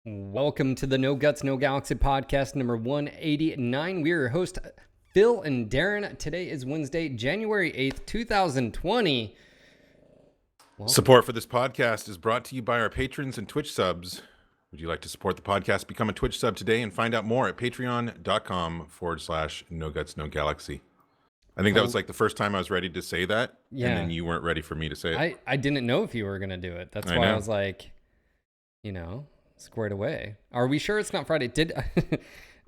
Welcome to the No Guts, No Galaxy podcast number 189. We are your host, Phil and Daeron. Today is Wednesday, January 8th, 2020. Support for this podcast is brought to you by our patrons and Twitch subs. Would you like to support the podcast? Become a Twitch sub today and find out more at patreon.com/NoGutsNoGalaxy. I think that was like the first time I was ready to say that. Yeah. And then you weren't ready for me to say it. I didn't know if you were going to do it. That's why I was like, squared away. Are we sure it's not Friday?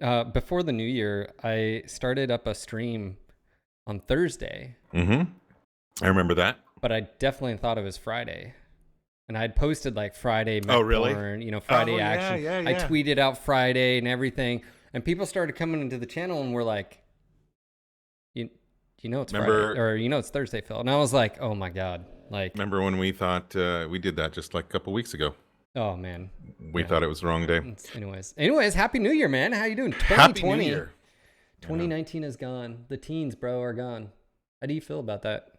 Before the new year, I started up a stream on Thursday. Mm-hmm. I remember that. But I definitely thought it was Friday. And I'd posted like Friday, really? Friday action. Yeah. I tweeted out Friday and everything. And people started coming into the channel and were like, you know it's Friday, or it's Thursday, Phil. And I was like, oh my God. Like, remember when we thought we did that just like a couple weeks ago? Oh man. We thought it was the wrong day. Anyways, Happy New Year, man. How you doing? 2020. Happy New Year. 2019 is gone. The teens, bro, are gone. How do you feel about that?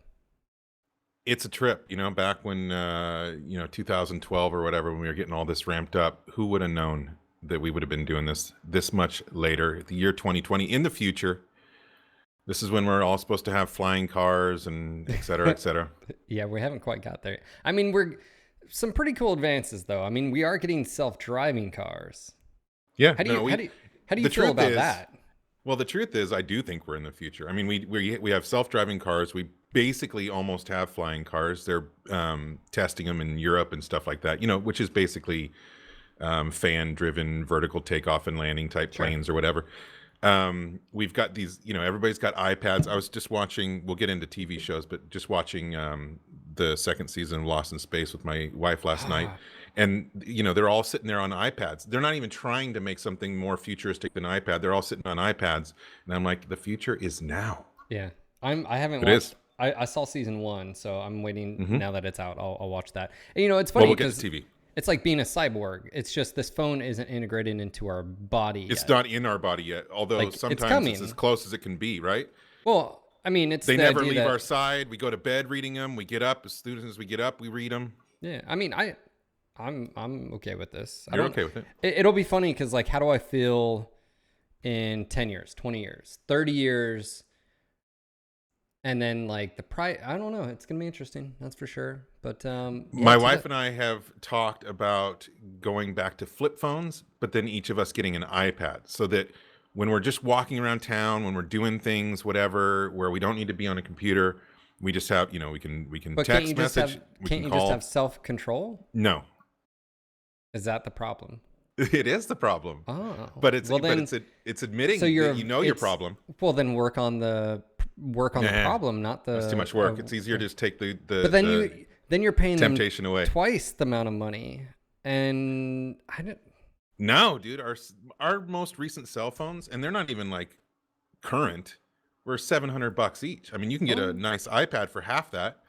It's a trip, back when, 2012 or whatever, when we were getting all this ramped up, who would have known that we would have been doing this much later, the year 2020, in the future. This is when we're all supposed to have flying cars and et cetera, et cetera. Yeah, we haven't quite got there. I mean, we're some pretty cool advances, though. I mean, we are getting self-driving cars. Yeah. How do you feel about that? Well, the truth is, I do think we're in the future. I mean, we have self-driving cars. We basically almost have flying cars. They're testing them in Europe and stuff like that, which is basically fan-driven vertical takeoff and landing type planes or whatever. We've got these, everybody's got iPads. I was just watching, we'll get into TV shows, but just watching the second season of Lost in Space with my wife last night. And, they're all sitting there on iPads. They're not even trying to make something more futuristic than iPad. They're all sitting on iPads. And I'm like, the future is now. Yeah. I haven't watched. I saw season 1, so I'm waiting now that it's out. I'll watch that. And, it's funny because TV. It's like being a cyborg. It's just this phone isn't integrated into our body yet. It's not in our body yet, although sometimes it's as close as it can be, right? Well, I mean, they never leave our side. We go to bed reading them. We get up. As soon as we get up, we read them. Yeah, I mean, I'm okay with this. You're okay with it? It'll be funny because, like, how do I feel in 10 years, 20 years, 30 years? And then, like, the price, I don't know. It's going to be interesting. That's for sure. But my wife and I have talked about going back to flip phones, but then each of us getting an iPad so that when we're just walking around town, when we're doing things, whatever, where we don't need to be on a computer, we just have, we can text message. Can't you just have self-control? No. Is that the problem? It is the problem. Oh. But it's admitting that your problem. Well, then work on the problem, not the. That's too much work. It's easier to just take the. But then you're paying temptation them away twice the amount of money, and I don't. No, dude, our most recent cell phones, and they're not even like current, were $700 each. I mean, you can get a nice iPad for half that.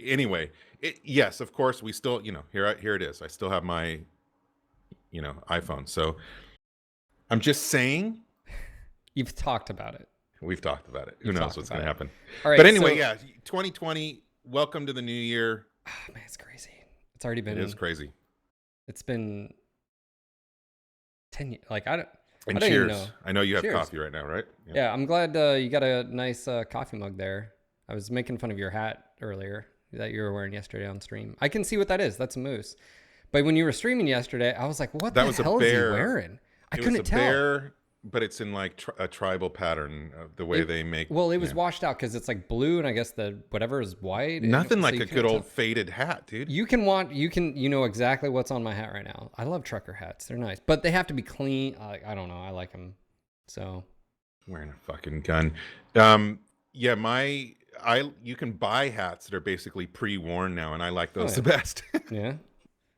Anyway. Yes, of course, we still, here it is. I still have my, iPhone. So I'm just saying. You've talked about it. We've talked about it. Who knows what's going to happen? All right, but anyway, 2020. Welcome to the new year. Oh, man, it's crazy. It's already been. It is crazy. It's been 10 years. Like, I don't cheers. Even know. I know you have coffee right now, right? Yeah, I'm glad you got a nice coffee mug there. I was making fun of your hat earlier that you were wearing yesterday on stream. I can see what that is. That's a moose. But when you were streaming yesterday, I was like, what the hell is he wearing? I couldn't tell. Bear, but it's in like a tribal pattern of the way they make. Well, it was washed out because it's like blue, and I guess whatever is white. Nothing like a good old faded hat, dude. You know exactly what's on my hat right now. I love trucker hats. They're nice, but they have to be clean. I don't know. I like them. So wearing a fucking gun. You can buy hats that are basically pre-worn now, and I like those the best. Yeah.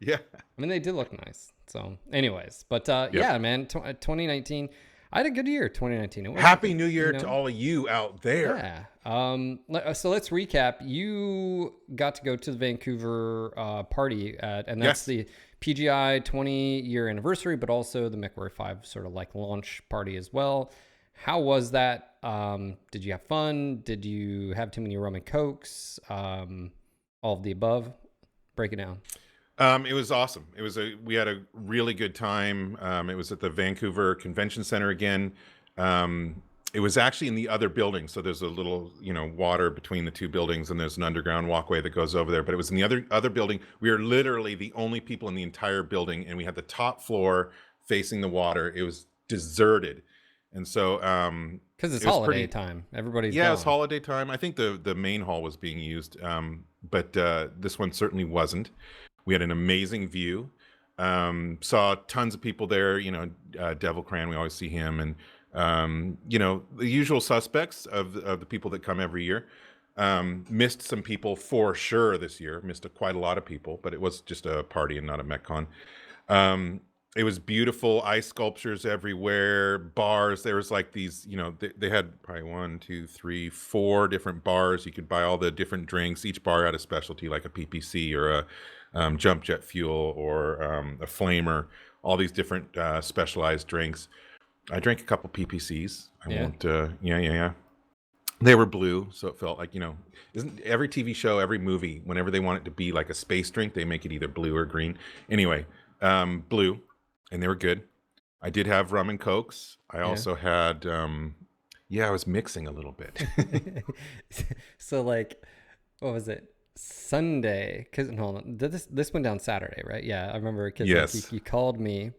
Yeah. I mean, they did look nice. So anyways, but yeah, man, 2019, I had a good year, 2019. Happy New Year to all of you out there. Yeah. So let's recap. You got to go to the Vancouver party and that's the PGI 20-year anniversary, but also the MechWarrior 5 sort of like launch party as well. How was that? Did you have fun? Did you have too many rum and cokes? All of the above? Break it down. It was awesome. We had a really good time. It was at the Vancouver Convention Center again. It was actually in the other building. So there's a little, water between the two buildings, and there's an underground walkway that goes over there. But it was in the other building. We were literally the only people in the entire building, and we had the top floor facing the water. It was deserted. And so, because it's holiday time, everybody's gone. It's holiday time. I think the main hall was being used, but this one certainly wasn't. We had an amazing view. Saw tons of people there. Devil Cran, we always see him, and the usual suspects of the people that come every year. Missed some people for sure this year. Missed quite a lot of people, but it was just a party and not a MechCon. It was beautiful, ice sculptures everywhere, bars. There was like these, they had probably 1, 2, 3, 4 different bars. You could buy all the different drinks. Each bar had a specialty, like a PPC or a jump jet fuel or a flamer, all these different specialized drinks. I drank a couple PPCs. Yeah. They were blue, so it felt like, isn't every TV show, every movie, whenever they want it to be like a space drink, they make it either blue or green. Anyway, blue. And they were good. I did have rum and cokes. I also had, I was mixing a little bit. So like, what was it? Sunday? Hold on. This went down Saturday, right? Yeah, I remember. Yes. You called me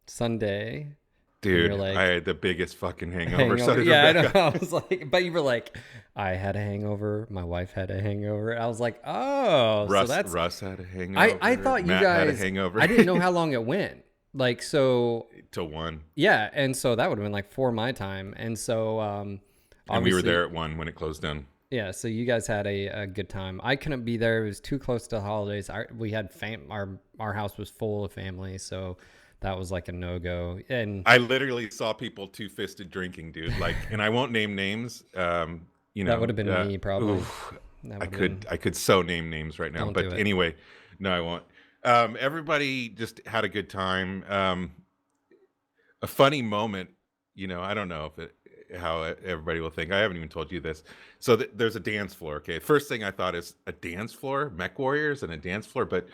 Sunday. Dude, like, I had the biggest fucking hangover. So did yeah, Rebecca. I know. I was like, but you were like, I had a hangover. My wife had a hangover. I was like, oh, Russ had a hangover. I thought Matt you guys had a hangover. I didn't know how long it went. Like, so till 1. Yeah, and so that would have been like 4 my time, and so and we were there at 1 when it closed down. Yeah, so you guys had a good time. I couldn't be there; it was too close to the holidays. We had our house was full of family, so that was like a no-go. And I literally saw people two-fisted drinking, dude. Like, and I won't name names. That would have been me probably. I could so name names right now, but anyway, no, I won't. Everybody just had a good time. A funny moment, I don't know how everybody will think. I haven't even told you this. So there's a dance floor. Okay. First thing I thought is a dance floor, MechWarriors and a dance floor. But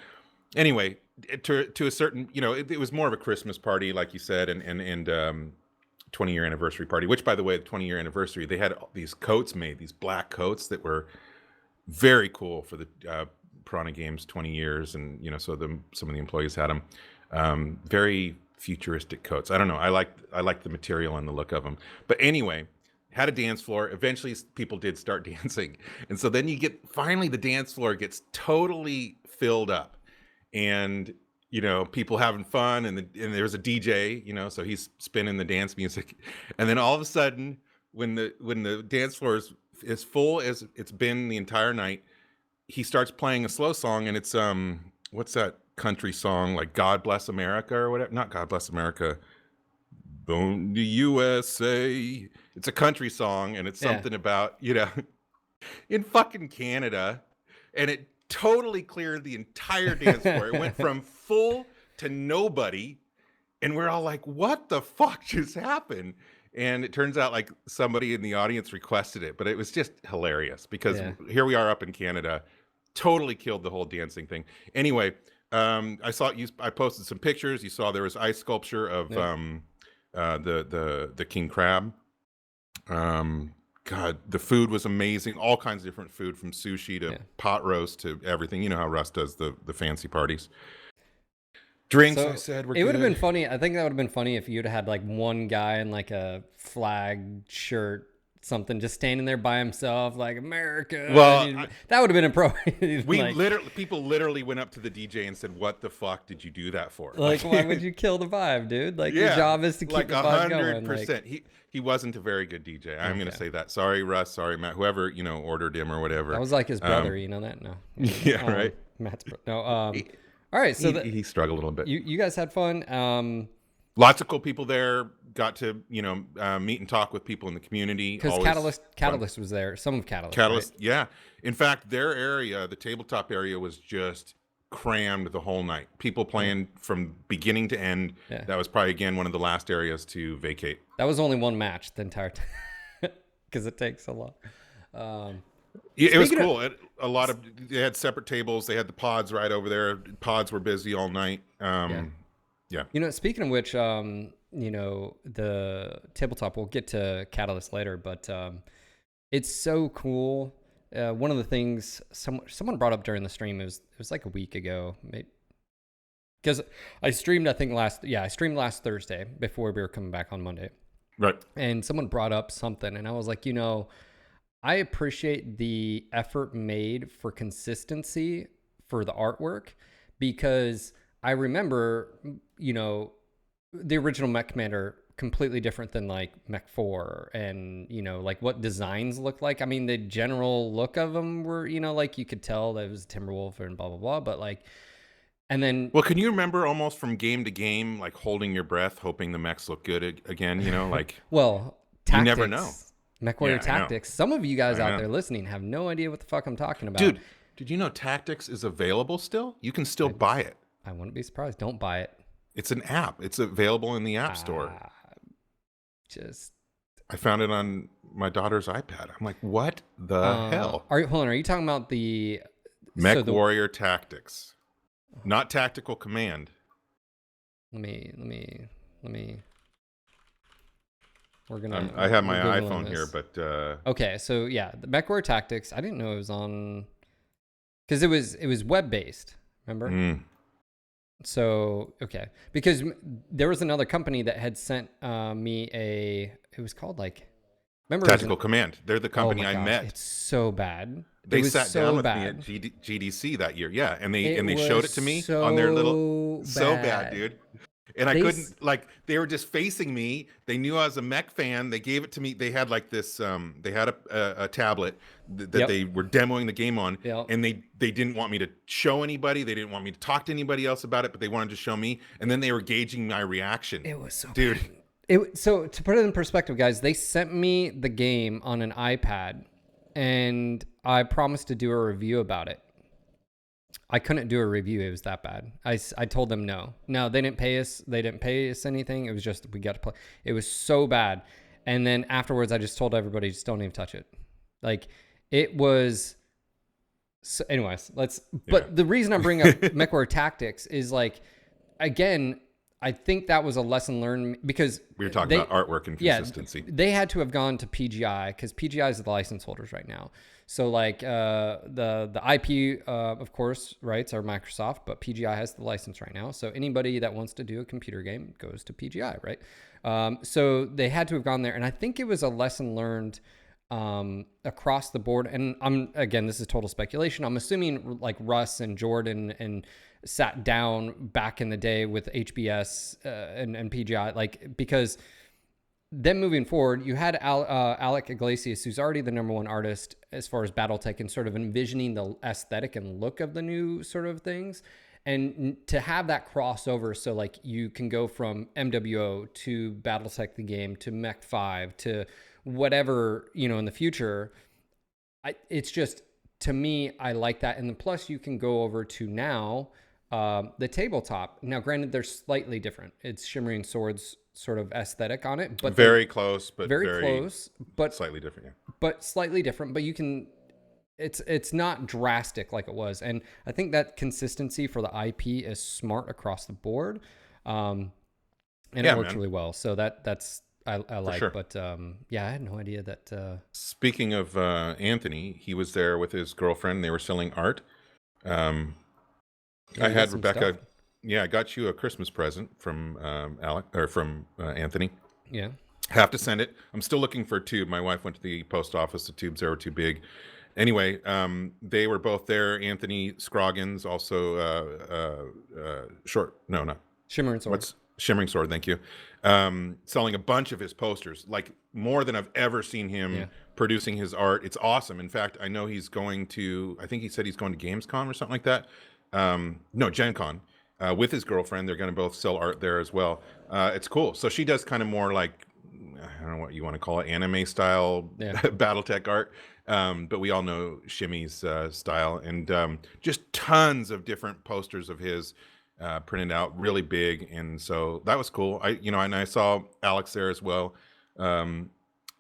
anyway, to a certain, it was more of a Christmas party, like you said, and 20-year anniversary party, which, by the way, the 20-year anniversary, they had these coats made, these black coats that were very cool for the, Piranha Games 20 years, and so some of the employees had them. Very futuristic coats. I don't know. I like the material and the look of them. But anyway, had a dance floor. Eventually, people did start dancing, and so then finally the dance floor gets totally filled up, and people having fun, and there's a DJ, so he's spinning the dance music, and then all of a sudden, when the dance floor is as full as it's been the entire night, he starts playing a slow song, and it's what's that country song, like God Bless America or whatever? Not God Bless America. Born the USA. It's a country song, and it's something about, in fucking Canada, and it totally cleared the entire dance floor. It went from full to nobody, and we're all like, what the fuck just happened? And it turns out like somebody in the audience requested it, but it was just hilarious because here we are up in Canada, totally killed the whole dancing thing. Anyway, I posted some pictures. You saw there was ice sculpture of the king crab. God, the food was amazing. All kinds of different food, from sushi to pot roast to everything. You know how Russ does the fancy parties. Drinks, I said, were good. It would have been funny. I think that would have been funny if you'd had like one guy in like a flag shirt, something, just standing there by himself, like America. Well, that would have been appropriate. People literally went up to the DJ and said, "What the fuck did you do that for? Like, why would you kill the vibe, dude? Like, your job is to keep the vibe going." 100%. He wasn't a very good DJ. I'm going to say that. Sorry, Russ. Sorry, Matt. Whoever ordered him or whatever. That was like his brother. You know that? No. Yeah, right. Matt's no. All right, so he struggled a little bit. You guys had fun. Lots of cool people there. Got to meet and talk with people in the community. Because Catalyst was there. Some of Catalyst. Right? Yeah. In fact, their area, the tabletop area, was just crammed the whole night. People playing from beginning to end. Yeah. That was probably again one of the last areas to vacate. That was only one match the entire time because it takes a lot. Yeah, it was Speaking of, cool. They had separate tables. They had the pods right over there. Pods were busy all night. yeah, Yeah. speaking of which, the tabletop. We'll get to Catalyst later, but it's so cool. One of the things someone brought up during the stream, it was like a week ago, because I streamed, I think I streamed last Thursday before we were coming back on Monday. Right. And someone brought up something, and I was like, I appreciate the effort made for consistency for the artwork, because I remember, the original Mech Commander completely different than like Mech 4 and, like what designs look like. I mean, the general look of them were, like you could tell that it was Timberwolf and blah, blah, blah. But like, and then... Well, can you remember almost from game to game, like holding your breath, hoping the mechs look good again, like... Well, you tactics, never know. MechWarrior tactics. Some of you guys out there listening have no idea what the fuck I'm talking about. Dude, did you know Tactics is available still? You can still buy it. I wouldn't be surprised. Don't buy it. It's an app. It's available in the App Store. I found it on my daughter's iPad. I'm like, what the hell? Hold on. Are you talking about the MechWarrior Tactics, not Tactical Command? Let me. We're gonna. I have my iPhone here, but okay. So yeah, the MechWarrior Tactics. I didn't know it was on, because it was web based. Remember? So, okay. Because there was another company that had sent me it was called like... Remember Tactical Command. They're the company I met. It's so bad. They sat down with me at GDC that year. Yeah. And they showed it to me on their little... So bad, dude. And I couldn't, like, they were just facing me. They knew I was a mech fan. They gave it to me. They had like this, they had a tablet that they were demoing the game on. And they didn't want me to show anybody. They didn't want me to talk to anybody else about it, but they wanted to show me. And then they were gauging my reaction. It was so dude. Bad. So to put it in perspective, guys, they sent me the game on an iPad and I promised to do a review about it. I couldn't do a review. It was that bad. I told them no. No, they didn't pay us. They didn't pay us anything. It was just, we got to play. It was so bad. And then afterwards, I just told everybody, just don't even touch it. Like, it was... So anyways, but the reason I'm bringing up MechWarrior Tactics is like, again, I think that was a lesson learned, because... We were talking about artwork and consistency. Yeah, they had to have gone to PGI, because PGI is the license holders right now. So like the IP, of course, rights are Microsoft, but PGI has the license right now. So anybody that wants to do a computer game goes to PGI, right? So they had to have gone there. And I think it was a lesson learned across the board. And again, this is total speculation. I'm assuming like Russ and Jordan and sat down back in the day with HBS and PGI, like, because... Then moving forward, you had Alec Iglesias, who's already the #1 artist as far as Battletech and sort of envisioning the aesthetic and look of the new sort of things. And to have that crossover, so like you can go from MWO to Battletech the game to Mech 5 to whatever, in the future. It's just, to me, I like that. And then plus you can go over to now the tabletop. Now, granted, they're slightly different. It's Shimmering Swords sort of aesthetic on it, but very close, but very close, but slightly different. Yeah. But slightly different. But you can, it's not drastic like it was, and I think that consistency for the IP is smart across the board, and it works really well. So that's I like. Sure. But I had no idea that. Speaking of Anthony, he was there with his girlfriend. They were selling art. I had Rebecca. Stuff. Yeah, I got you a Christmas present from Anthony. Yeah. Have to send it. I'm still looking for a tube. My wife went to the post office. The tubes there were too big. Anyway, they were both there. Anthony Scroggins, also Shimmering Sword. Shimmering Sword, thank you. Selling a bunch of his posters, like more than I've ever seen him producing his art. It's awesome. In fact, I know he's going to, I think he said he's going to Gamescom or something like that. No, Gen Con. With his girlfriend, they're going to both sell art there as well. It's cool. So she does kind of more like, I don't know what you want to call it, anime style Battletech art. But we all know Shimmy's style, and just tons of different posters of his printed out, really big. And so that was cool. And I saw Alex there as well.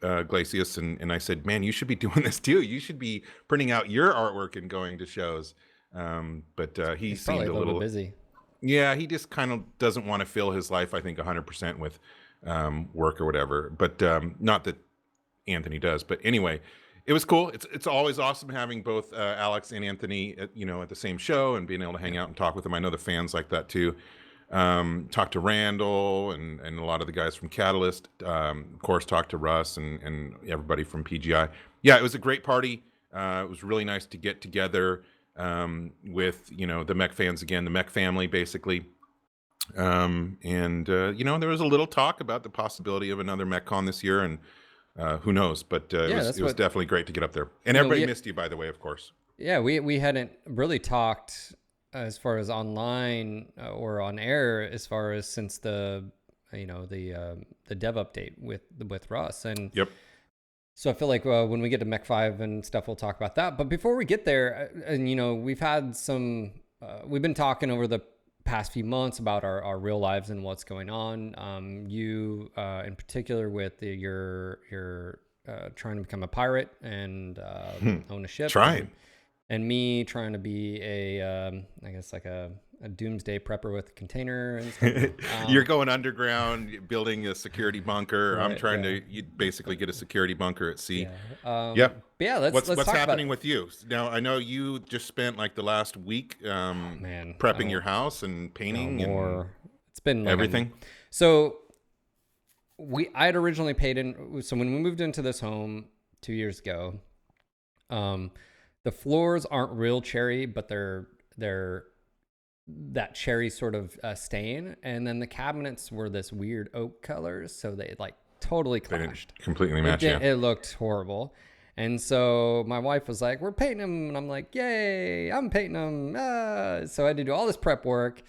Glacius, and I said, man, you should be doing this too. You should be printing out your artwork and going to shows. But he He's seemed probably a little bit busy. Yeah, he just kind of doesn't want to fill his life, I think, 100% with work or whatever. But not that Anthony does. But anyway, it was cool. It's always awesome having both Alex and Anthony, at the same show and being able to hang out and talk with them. I know the fans like that too. Talked to Randall and a lot of the guys from Catalyst. Of course, talked to Russ and everybody from PGI. Yeah, it was a great party. It was really nice to get together with the mech fans again, the mech family basically. And there was a little talk about the possibility of another MechCon this year, and who knows? But it was definitely great to get up there. And everybody missed you, by the way, of course. Yeah, we hadn't really talked as far as online or on air as far as since the dev update with Russ. And yep. So I feel like when we get to Mech 5 and stuff, we'll talk about that. But before we get there, and we've had some, we've been talking over the past few months about our real lives and what's going on. You in particular with your trying to become a pirate and own a ship. Trying. And me trying to be I guess like a doomsday prepper with a container and stuff. You're going underground, building a security bunker. Right, I'm trying to basically get a security bunker at sea. Yeah. Let's what's talk happening about with you now. I know you just spent like the last week prepping your house and painting and it's been like everything. So I had originally paid in. So when we moved into this home 2 years ago, the floors aren't real cherry, but they're that cherry sort of stain, and then the cabinets were this weird oak colors, so they like totally clashed. They didn't completely match. It looked horrible, and so my wife was like, "We're painting them," and I'm like, "Yay, I'm painting them!" So I had to do all this prep work,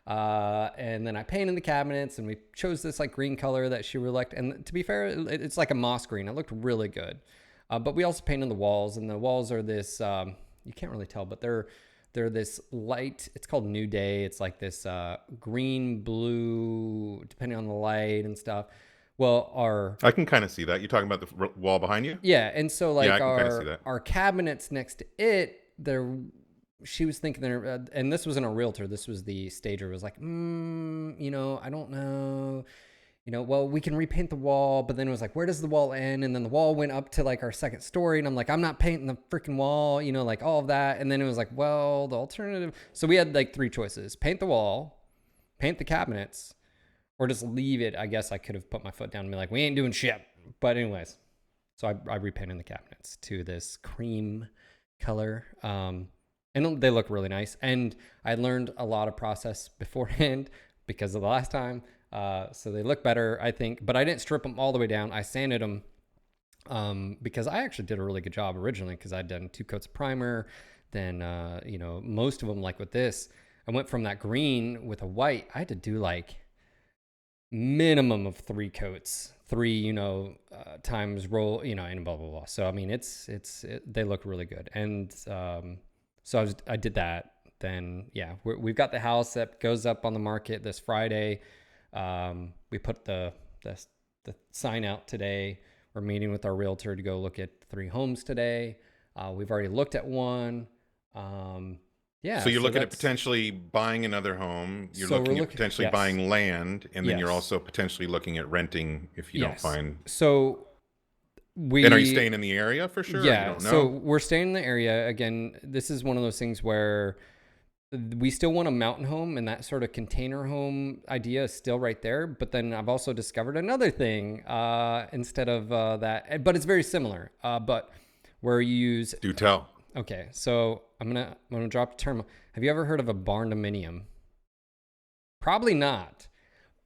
and then I painted the cabinets, and we chose this like green color that she really liked. And to be fair, it's like a moss green. It looked really good, but we also painted the walls, and the walls are this. You can't really tell, but they're this light, it's called New Day. It's like this green, blue, depending on the light and stuff. Well, I can kind of see that. You're talking about the wall behind you? Yeah, and so like I can kind of see that. Our cabinets next to it, she was thinking there, and this wasn't a realtor. This was the stager. It was like, I don't know. Well, we can repaint the wall, but then it was like, where does the wall end? And then the wall went up to like our second story, and I'm like, I'm not painting the freaking wall, like all of that. And then it was like, well, the alternative. So we had like three choices: paint the wall, paint the cabinets, or just leave it. I guess I could have put my foot down and be like, we ain't doing shit. But anyways, so I repainted the cabinets to this cream color, and they look really nice. And I learned a lot of process beforehand because of the last time. So they look better, I think, but I didn't strip them all the way down. I sanded them because I actually did a really good job originally because I'd done 2 coats of primer. Then, most of them, like with this, I went from that green with a white. I had to do like minimum of 3 coats, 3, times roll, and blah, blah, blah. So, I mean, they look really good. And so I did that. Then, yeah, we've got the house that goes up on the market this Friday. We put the sign out today. We're meeting with our realtor to go look at 3 homes today. We've already looked at one. So you're looking at potentially buying another home. You're looking at potentially buying land, and then you're also potentially looking at renting if you don't find. So and are you staying in the area for sure? Yeah. You don't know? So we're staying in the area. Again, this is one of those things where we still want a mountain home, and that sort of container home idea is still right there. But then I've also discovered another thing instead of that, but it's very similar. But where you use do tell. Okay, so I'm gonna drop a term. Have you ever heard of a barn dominium? Probably not.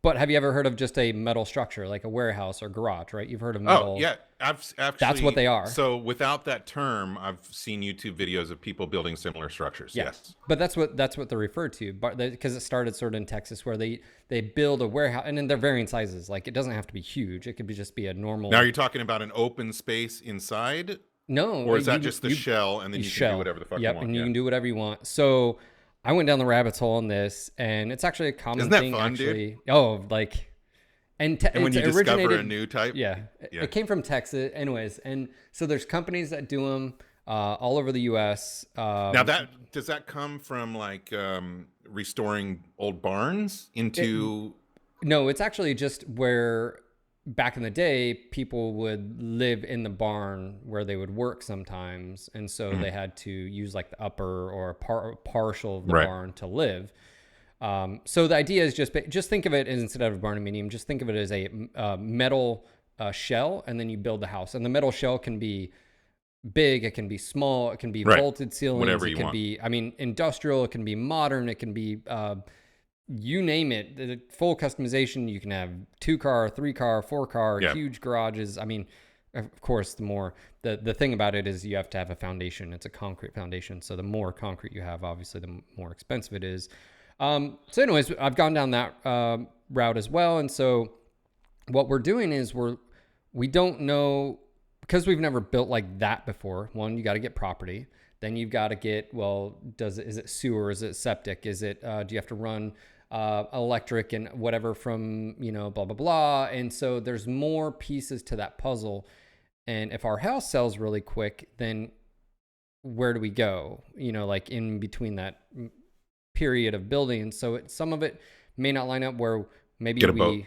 But have you ever heard of just a metal structure like a warehouse or garage? Right? You've heard of metal. Oh yeah, I've actually. That's what they are. So without that term, I've seen YouTube videos of people building similar structures. Yes. But that's what they're referred to. But because it started sort of in Texas, where they build a warehouse, and then they're varying sizes. Like it doesn't have to be huge. It could just be a normal. Now you're talking about an open space inside. No. Or is that just the shell, and then you can do whatever the fuck you want? And you can do whatever you want. So I went down the rabbit hole on this, and it's actually a common thing. Isn't that fun, actually. Dude? Oh, like And when you discover a new type, it came from Texas, anyways. And so there's companies that do them all over the U.S. Now does that come from like restoring old barns into? No, it's actually just where back in the day people would live in the barn where they would work sometimes, and so they had to use like the upper or partial of the barn to live. So the idea is just think of it as, instead of a barn medium, just think of it as a metal shell, and then you build the house. And the metal shell can be big, it can be small, it can be vaulted ceilings, whatever it can be, I mean, industrial, it can be modern, it can be you name it, the full customization. You can have 2-car, 3-car, 4-car, huge garages. I mean, of course, the thing about it is you have to have a foundation. It's a concrete foundation, so the more concrete you have, obviously the more expensive it is. So anyways, I've gone down that route as well. And so what we're doing is we don't know, because we've never built like that before. One, you got to get property. Then you've got to get, is it sewer? Is it septic? Is it, do you have to run electric and whatever from, blah, blah, blah. And so there's more pieces to that puzzle. And if our house sells really quick, then where do we go? Like in between that period of building. So some of it may not line up, where maybe get a boat.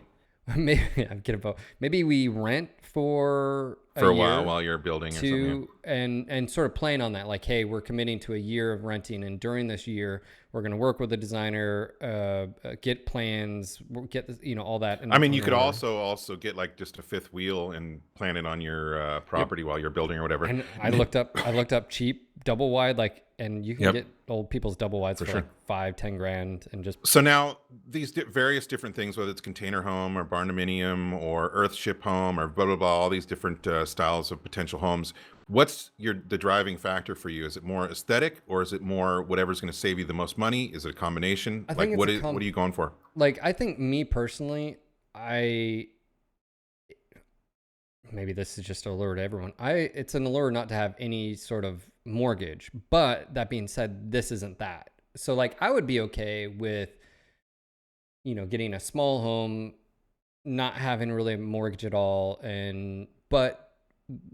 Maybe we rent for a while while you're building, or something. And sort of plan on that, like, hey, we're committing to a year of renting, and during this year we're going to work with a designer, get plans, get all that. I mean, you could also get like just a fifth wheel and plan it on your property while you're building or whatever. And I looked up cheap double wide, like, and you can get old people's double wides for like $5-10 grand, and just. So now these various different things, whether it's container home or barndominium or earthship home or blah blah blah, all these different styles of potential homes. What's the driving factor for you? Is it more aesthetic, or is it more whatever's going to save you the most money? Is it a combination? I think what are you going for? Like, I think, me personally, maybe this is just an allure to everyone. It's an allure not to have any sort of mortgage. But that being said, this isn't that. So like, I would be okay with, getting a small home, not having really a mortgage at all. But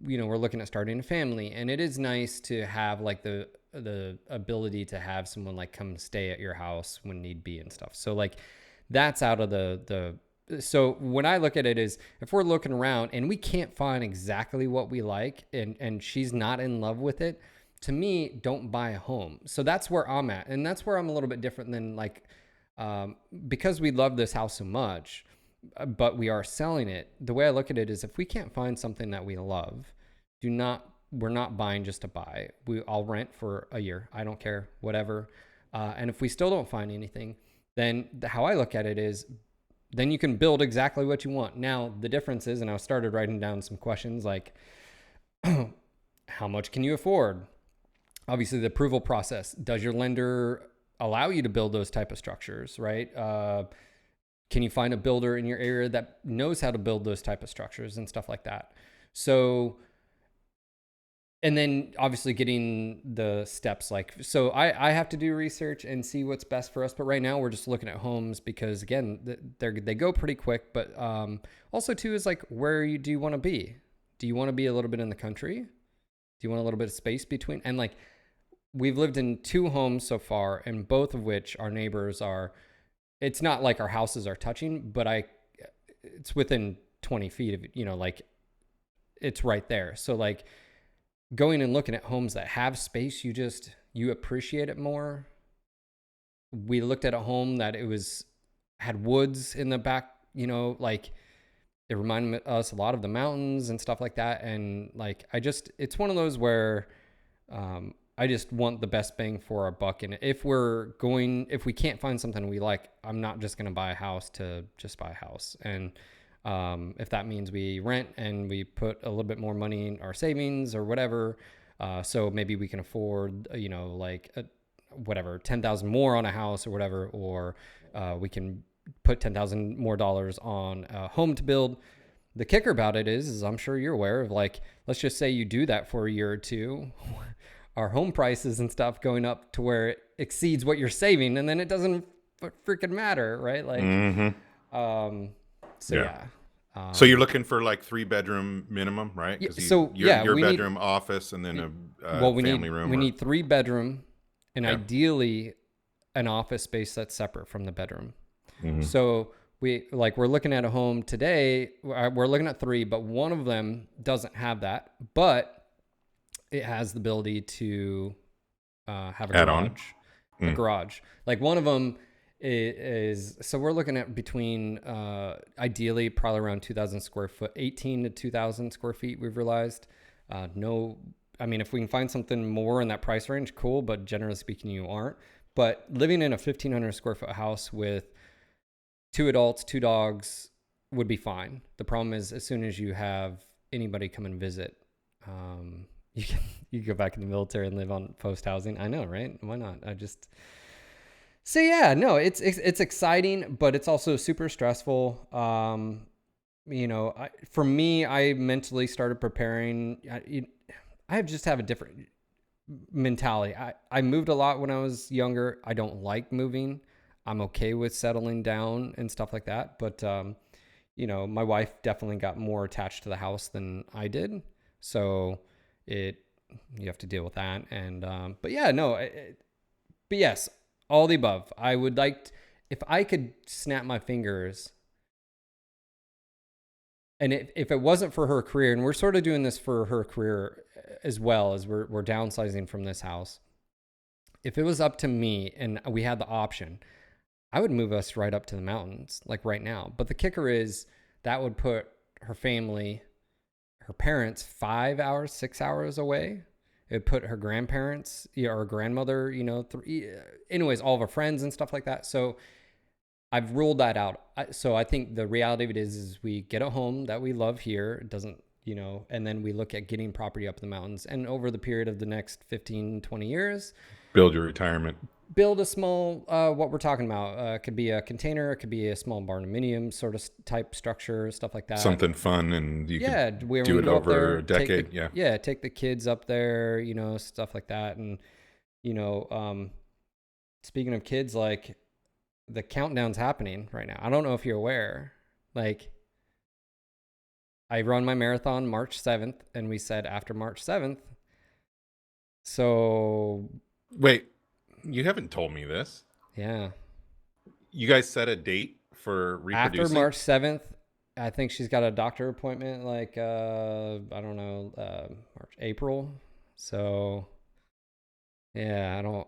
we're looking at starting a family, and it is nice to have like the ability to have someone like come stay at your house when need be and stuff. So like, that's out of so when I look at it, is if we're looking around and we can't find exactly what we like, and she's not in love with it, to me, don't buy a home. So that's where I'm at. And that's where I'm a little bit different than like, because we love this house so much, but we are selling it. The way I look at it is, if we can't find something that we love, we're not buying just to buy. I'll rent for a year. I don't care, whatever. And if we still don't find anything, then how I look at it is, then you can build exactly what you want. Now, the difference is, and I started writing down some questions like, how much can you afford? Obviously, the approval process. Does your lender allow you to build those type of structures, right? Can you find a builder in your area that knows how to build those type of structures and stuff like that? So, and then obviously getting the steps, like, so I have to do research and see what's best for us. But right now we're just looking at homes because, again, they go pretty quick. But also too is like, do you want to be? Do you want to be a little bit in the country? Do you want a little bit of space between? And like, we've lived in 2 homes so far, and both of which our neighbors are, it's not like our houses are touching, but it's within 20 feet of it, like it's right there. So like, going and looking at homes that have space, you appreciate it more. We looked at a home that had woods in the back, like it reminded us a lot of the mountains and stuff like that. And like, it's one of those where, I just want the best bang for our buck. And if we can't find something we like, I'm not just going to buy a house to just buy a house. And if that means we rent and we put a little bit more money in our savings or whatever, so maybe we can afford, like whatever, $10,000 more on a house or whatever, or we can put $10,000 more on a home to build. The kicker about it is I'm sure you're aware of, like, let's just say you do that for a year or two, our home prices and stuff going up to where it exceeds what you're saving, and then it doesn't freaking matter, right? Like, So yeah. So you're looking for like 3-bedroom minimum, right? Yeah, so your bedroom, office, and then a family room. We need 3-bedroom, and ideally an office space that's separate from the bedroom. Mm-hmm. So we're looking at a home today. We're looking at 3, but one of them doesn't have that, but it has the ability to have a garage. A garage. Like one of them is, so we're looking at between ideally probably around 2,000 square foot, 18 to 2,000 square feet. We've realized I mean, if we can find something more in that price range, cool. But generally speaking, you aren't. But living in a 1,500 square foot house with 2 adults, 2 dogs would be fine. The problem is, as soon as you have anybody come and visit, you can go back in the military and live on post housing. I know, right? Why not? So yeah, no, it's exciting, but it's also super stressful. For me, I mentally started preparing. I just have a different mentality. I moved a lot when I was younger. I don't like moving. I'm okay with settling down and stuff like that. But, my wife definitely got more attached to the house than I did. So you have to deal with that. And, but yes, all the above. I would like, if I could snap my fingers, and if it wasn't for her career, and we're sort of doing this for her career as well, as we're downsizing from this house. If it was up to me and we had the option, I would move us right up to the mountains, like right now. But the kicker is that would put her family, her parents, 5 hours, 6 hours away. It would put her grandparents, or her grandmother, 3, anyways, all of her friends and stuff like that. So I've ruled that out. So I think the reality of it is we get a home that we love here. It doesn't, and then we look at getting property up in the mountains. And over the period of the next 15, 20 years, build your retirement. Build a small, what we're talking about. It could be a container. It could be a small barnuminium sort of type structure, stuff like that. Something fun, and you can we do it over there, a decade. Take the kids up there, stuff like that. And, speaking of kids, like the countdown's happening right now. I don't know if you're aware. Like, I run my marathon March 7th, and we said after March 7th. So... Wait. You haven't told me this. Yeah. You guys set a date for reproducing? After March 7th, I think she's got a doctor appointment, like, April. So, yeah, I don't...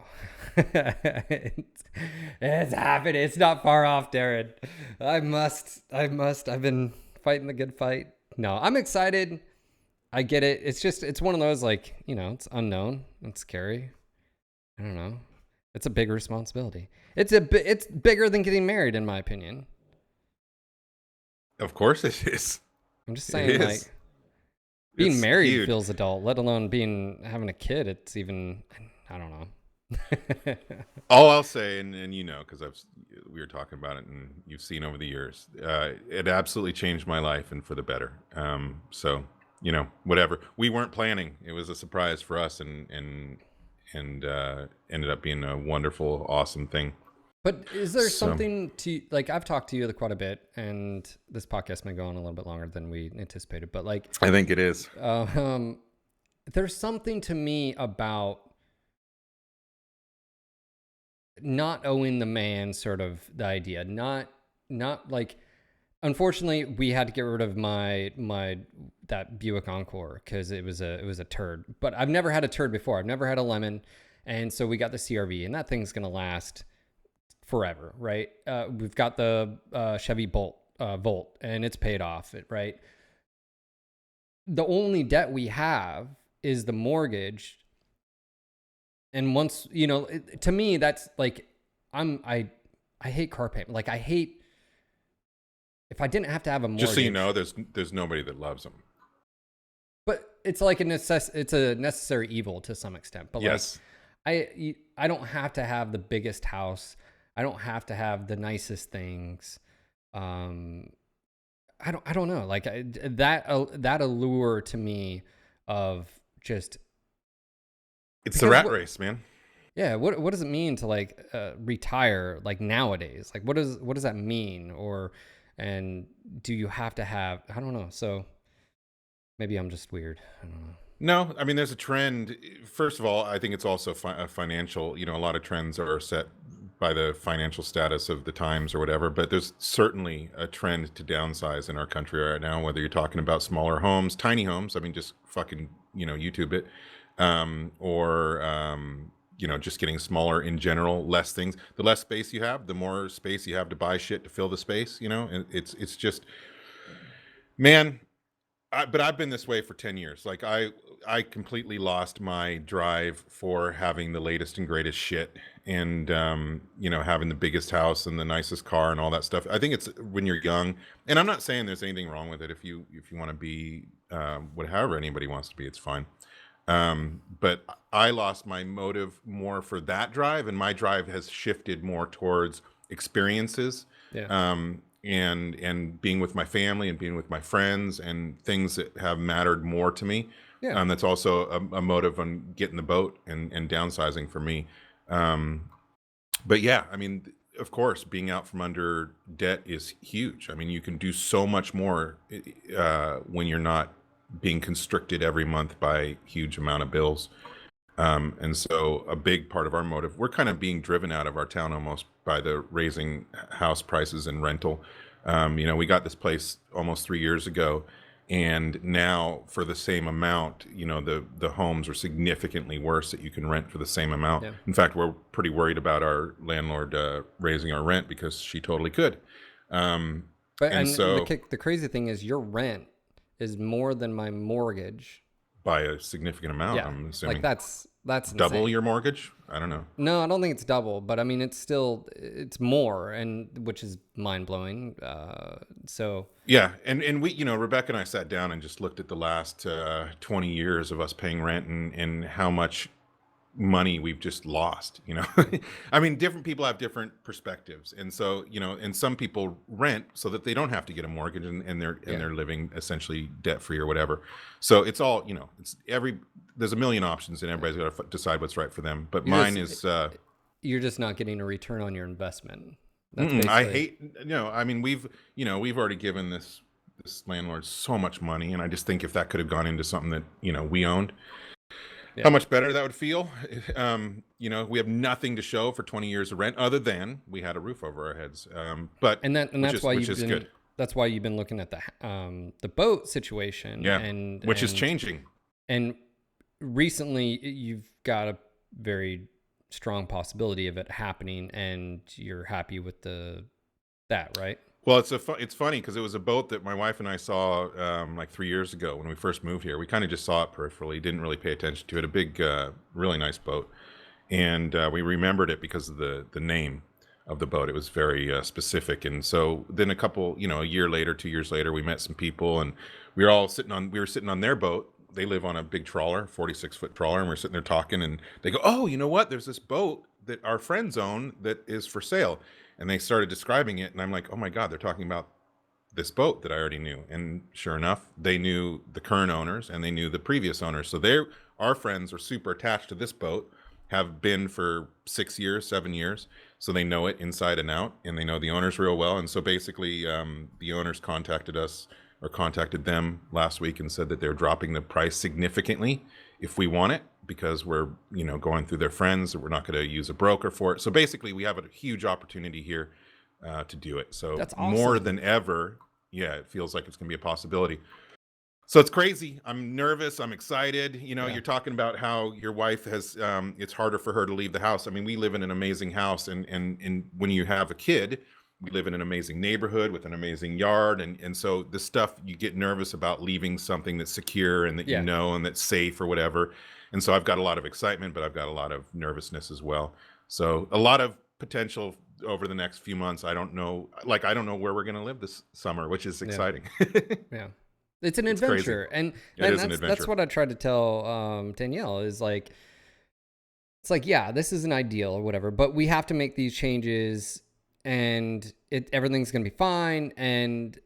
it's happening. It's not far off, Daeron. I've been fighting the good fight. No, I'm excited. I get it. It's one of those, like, it's unknown. It's scary. I don't know. It's a big responsibility. It's bigger than getting married, in my opinion. Of course it is. I'm just saying, like, being married feels adult, let alone having a kid. It's even, I don't know. All I'll say, and because we were talking about it, and you've seen over the years, it absolutely changed my life, and for the better. So whatever. We weren't planning. It was a surprise for us, and ended up being a wonderful, awesome thing. But is there something to, like, I've talked to you quite a bit, and this podcast may go on a little bit longer than we anticipated, but like, I think it is. There's something to me about not owing the man, sort of the idea, not like, unfortunately we had to get rid of that Buick Encore because it was a turd, but I've never had a turd before. I've never had a lemon. And so we got the CRV, and that thing's going to last forever. Right. We've got the Chevy Volt, and it's paid off. Right. The only debt we have is the mortgage. And once, to me, that's like, I hate car payment. Like, I hate, if I didn't have to have a mortgage. Just so you know, there's nobody that loves them. But it's like it's a necessary evil to some extent. But yes, like, I don't have to have the biggest house. I don't have to have the nicest things. I don't know. Like, that allure to me of just. It's the rat race, man. Yeah. What does it mean to, like, retire, like, nowadays? Like, what does that mean? Or And do you have to have, I don't know. So maybe I'm just weird. I don't know. No, I mean, there's a trend. First of all, I think it's also a financial, a lot of trends are set by the financial status of the times or whatever, but there's certainly a trend to downsize in our country right now, whether you're talking about smaller homes, tiny homes, I mean, just fucking, YouTube it, or, just getting smaller in general, less things. The less space you have, the more space you have to buy shit to fill the space, and it's just, man, but I've been this way for 10 years. Like I completely lost my drive for having the latest and greatest shit and, having the biggest house and the nicest car and all that stuff. I think it's when you're young, and I'm not saying there's anything wrong with it. If you want to be, however anybody wants to be, it's fine. But I lost my motive more for that drive, and my drive has shifted more towards experiences. Yeah. And being with my family and being with my friends and things that have mattered more to me. Yeah. That's also a motive on getting the boat and downsizing for me. But yeah, I mean, of course, being out from under debt is huge. I mean, you can do so much more when you're not being constricted every month by huge amount of bills. And so a big part of our motive, we're kind of being driven out of our town almost by the raising house prices and rental. We got this place almost 3 years ago, and now for the same amount, the homes are significantly worse that you can rent for the same amount. Yeah. In fact, we're pretty worried about our landlord raising our rent because she totally could. The crazy thing is your rent is more than my mortgage by a significant amount. Yeah. I'm assuming. Like that's double insane. your mortgage. I don't know. No, I don't think it's double, but I mean it's more, and which is mind blowing. So yeah, and we, Rebecca and I sat down and just looked at the last 20 years of us paying rent and how much money we've just lost. I mean, different people have different perspectives, and so and some people rent so that they don't have to get a mortgage, and they're living essentially debt free or whatever. So it's all there's a million options, and everybody's got to decide what's right for them. But mine is you're just not getting a return on your investment. That's I hate I mean, we've already given this landlord so much money, and I just think if that could have gone into something that we owned. Yeah. How much better that would feel. We have nothing to show for 20 years of rent other than we had a roof over our heads. That's why you've been looking at the boat situation. Yeah, which is changing. And recently, you've got a very strong possibility of it happening, and you're happy with that, right? Well, it's funny because it was a boat that my wife and I saw like 3 years ago when we first moved here. We kind of just saw it peripherally, didn't really pay attention to it. A big, really nice boat, and we remembered it because of the name of the boat. It was very specific. And so then a year later, 2 years later, we met some people, and we were sitting on their boat. They live on a big trawler, 46-foot trawler, and we're sitting there talking, and they go, "Oh, you know what? There's this boat that our friends own that is for sale." And they started describing it, and I'm like, "Oh my God, they're talking about this boat that I already knew." And sure enough, they knew the current owners and they knew the previous owners. So our friends are super attached to this boat, have been for 6 years, 7 years. So they know it inside and out, and they know the owners real well. And so basically, the owners contacted them last week and said that they're dropping the price significantly if we want it, because we're going through their friends, we're not going to use a broker for it. So basically we have a huge opportunity here to do it. So that's awesome. More than ever, it feels like it's going to be a possibility. So it's crazy. I'm nervous. I'm excited. You're talking about how your wife has it's harder for her to leave the house. I mean, we live in an amazing house, and when you have a kid, we live in an amazing neighborhood with an amazing yard, and so the stuff, you get nervous about leaving something that's secure and that and that's safe or whatever. And so I've got a lot of excitement, but I've got a lot of nervousness as well. So a lot of potential over the next few months. I don't know where we're going to live this summer, which is exciting. Yeah. It's an adventure. Crazy. And that's what I tried to tell Danielle is like, it's like, yeah, this is an ideal or whatever, but we have to make these changes, and everything's going to be fine. And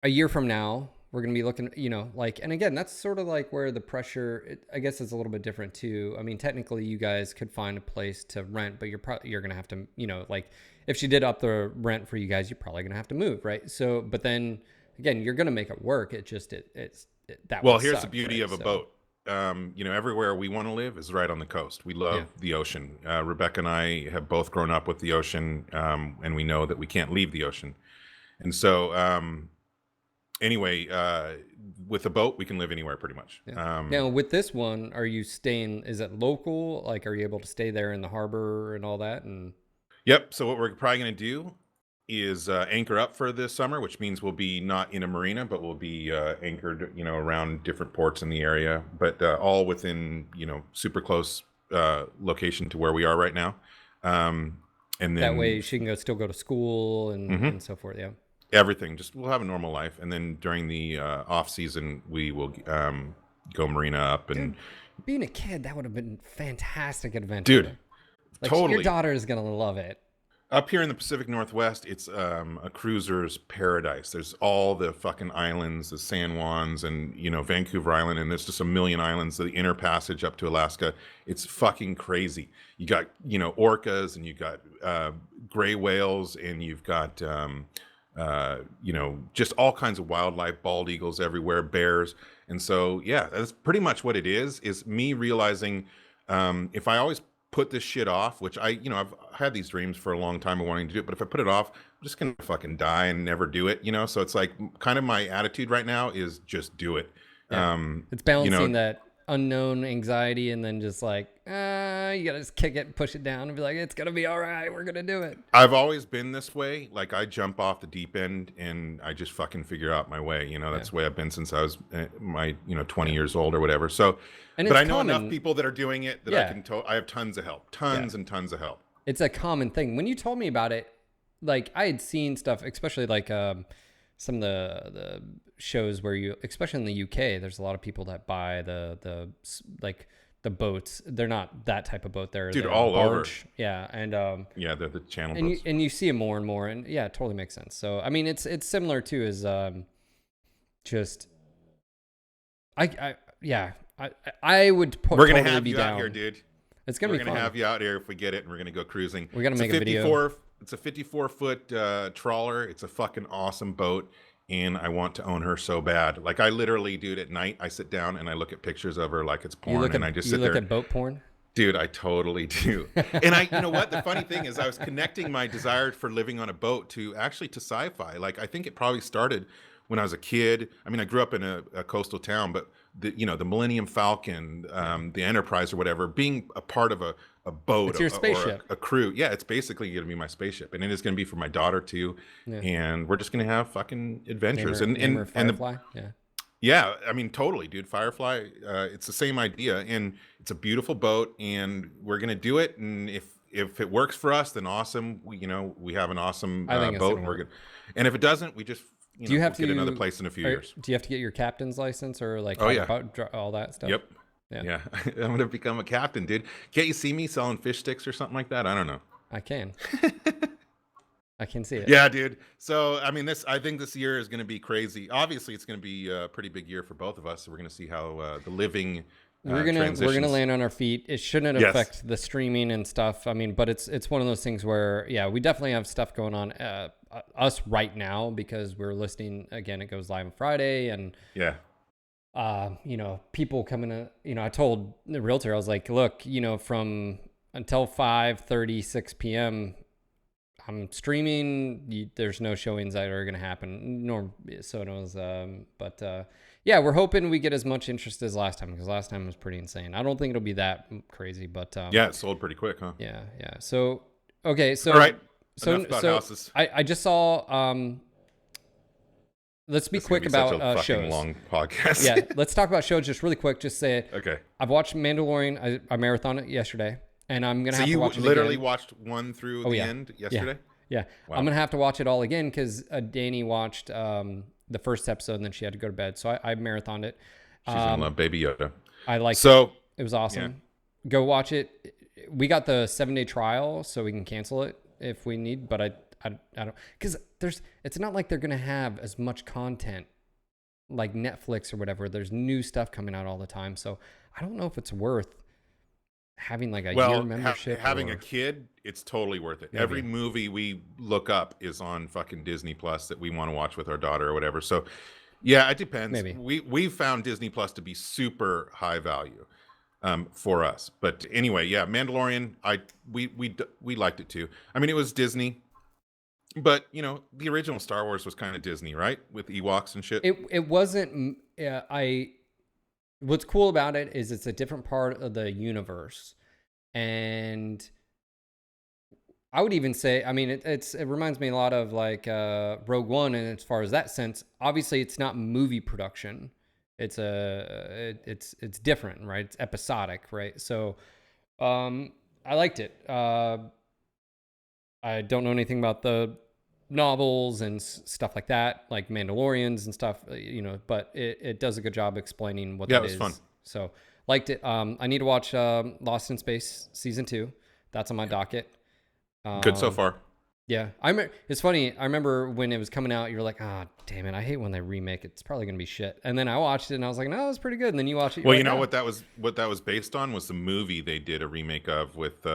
a year from now, we're going to be looking, like, and again, that's sort of like where the pressure, I guess, is a little bit different too. I mean, technically you guys could find a place to rent, but you're going to have to, like if she did up the rent for you guys, you're probably going to have to move. Right. So, but then again, you're going to make it work. It just, that well, would here's suck, the beauty right? of a boat. Everywhere we want to live is right on the coast. We love the ocean. Rebecca and I have both grown up with the ocean, and we know that we can't leave the ocean. And so, anyway, with a boat, we can live anywhere pretty much. Yeah. Now, with this one, are you staying, is it local? Like, are you able to stay there in the harbor and all that? And Yep. So what we're probably going to do is anchor up for this summer, which means we'll be not in a marina, but we'll be anchored, around different ports in the area, but all within, super close location to where we are right now. And then that way she can still go to school and so forth. Yeah. Everything. Just we'll have a normal life. And then during the off season, we will go marina up. And dude, being a kid, that would have been fantastic adventure. Dude, like, totally. Your daughter is going to love it. Up here in the Pacific Northwest, it's a cruiser's paradise. There's all the fucking islands, the San Juans, and Vancouver Island, and there's just a million islands. The inner passage up to Alaska, it's fucking crazy. You got orcas, and you got gray whales, and you've got just all kinds of wildlife, bald eagles everywhere, bears, and so that's pretty much what it is. Is me realizing if I always put this shit off, which I've had these dreams for a long time of wanting to do it, but if I put it off, I'm just gonna fucking die and never do it, so it's like kind of my attitude right now is just do it. It's balancing that unknown anxiety and then just like you gotta just kick it and push it down and be like, it's gonna be all right, we're gonna do it. I've always been this way. Like, I jump off the deep end and I just fucking figure out my way. That's the way I've been since I was my 20 years old or whatever. So but I know enough people that are doing it that I can I have tons of help, and tons of help. It's a common thing. When you told me about it, like, I had seen stuff, especially like some of the shows where especially in the UK, there's a lot of people that buy the boats. They're not that type of boat. They're all over. Yeah, and they're the channel and boats. You see them more and more, and it totally makes sense. So I mean, it's similar to as just I would we're gonna totally have be you down. Out here, dude. It's gonna be fun. We're gonna have you out here if we get it, and we're gonna go cruising. We're gonna make a video. It's a 54-foot trawler. It's a fucking awesome boat, and I want to own her so bad. Like, I literally, dude, at night I sit down and I look at pictures of her like it's porn, and I just sit there. You look at boat porn? Dude, I totally do. And you know what? The funny thing is, I was connecting my desire for living on a boat to sci-fi. Like, I think it probably started when I was a kid. I mean, I grew up in a coastal town, but the Millennium Falcon, the Enterprise or whatever, being a part of a boat, it's your spaceship, or a crew. Yeah, it's basically going to be my spaceship, and it is going to be for my daughter too. Yeah. And we're just going to have fucking adventures. Name her Firefly. Yeah, I mean, totally, dude. Firefly, it's the same idea, and it's a beautiful boat, and we're gonna do it. And if it works for us, then awesome. We have an awesome boat, and we're good. And if it doesn't, we just do you have to get another place in a few years. Do you have to get your captain's license or like all that stuff? Yep. Yeah. I'm gonna become a captain, dude. Can't you see me selling fish sticks or something like that? I don't know. I can. I can see it. Yeah, dude. So, I mean, I think this year is going to be crazy. Obviously, it's going to be a pretty big year for both of us. So we're going to see how the living we're gonna land on our feet. It shouldn't affect the streaming and stuff. I mean, but it's one of those things where we definitely have stuff going on us right now because we're listening again. It goes live on Friday, and people coming in. I told the realtor, I was like, look, from until 5:36 p.m. I'm streaming. There's no showings that are going to happen. So it was, we're hoping we get as much interest as last time because last time was pretty insane. I don't think it'll be that crazy, but it sold pretty quick, huh? Yeah. So okay, so all right. So houses. I just saw. Let's be quick about shows. Long podcast. Yeah, let's talk about shows just really quick. Just say it. Okay. I've watched Mandalorian. I marathoned it yesterday. And I'm going to have to watch it again. So you literally watched one through the end yesterday? Yeah. Wow. I'm going to have to watch it all again because Danny watched the first episode and then she had to go to bed. So I marathoned it. She's in love, Baby Yoda. I liked it. It was awesome. Yeah. Go watch it. We got the 7-day trial so we can cancel it if we need. But I don't, because it's not like they're going to have as much content like Netflix or whatever, there's new stuff coming out all the time. So I don't know if it's worth having like a year membership. Having a kid, it's totally worth it. Maybe. Every movie we look up is on fucking Disney Plus that we want to watch with our daughter or whatever. So yeah, it depends. Maybe. We found Disney Plus to be super high value for us. But anyway, yeah, Mandalorian, we liked it too. I mean, it was Disney, but you know, the original Star Wars was kind of Disney, right? With Ewoks and shit. It wasn't. What's cool about it is it's a different part of the universe, and I would even say, I mean, it reminds me a lot of like Rogue One, and as far as that sense, obviously it's not movie production. It's different, right? It's episodic, right? So I liked it. I don't know anything about the novels and stuff like that, like Mandalorians and stuff, you know, but it does a good job explaining what that is. Yeah, it was fun. So liked it. I need to watch Lost in Space season 2. That's on my docket. Good so far. Yeah, it's funny. I remember when it was coming out, you were like, "Ah, oh, damn it! I hate when they remake it. It's probably gonna be shit." And then I watched it, and I was like, "No, it's pretty good." And then you watch it. Well, you know what that was based on was the movie they did a remake of with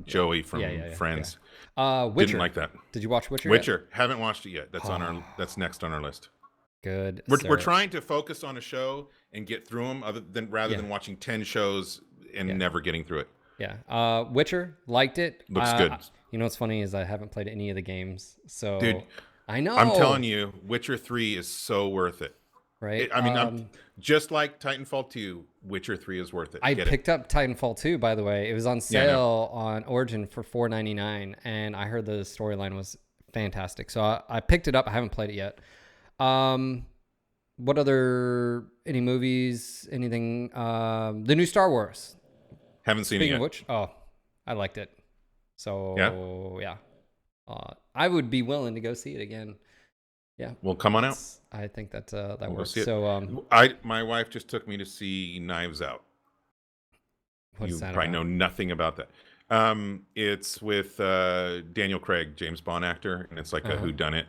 Joey from Friends. Yeah. Witcher. Didn't like that. Did you watch Witcher? Witcher. Haven't watched it yet. That's that's next on our list. Good. We're trying to focus on a show and get through them, rather than watching 10 shows and never getting through it. Yeah. Witcher, liked it. Looks good. You know what's funny is I haven't played any of the games, so dude, I know. I'm telling you, Witcher 3 is so worth it. Right? I mean, I'm just like Titanfall 2, Witcher 3 is worth it. I picked up Titanfall 2, by the way. It was on sale on Origin for $4.99, and I heard the storyline was fantastic. So I picked it up. I haven't played it yet. What any movies, anything? The new Star Wars. Haven't seen it yet. Speaking of which, I liked it. So yeah. I would be willing to go see it again. Yeah. Well, come on out. I think that works. So my wife just took me to see Knives Out. What's that probably know nothing about that. It's with Daniel Craig, James Bond actor, and it's like a whodunit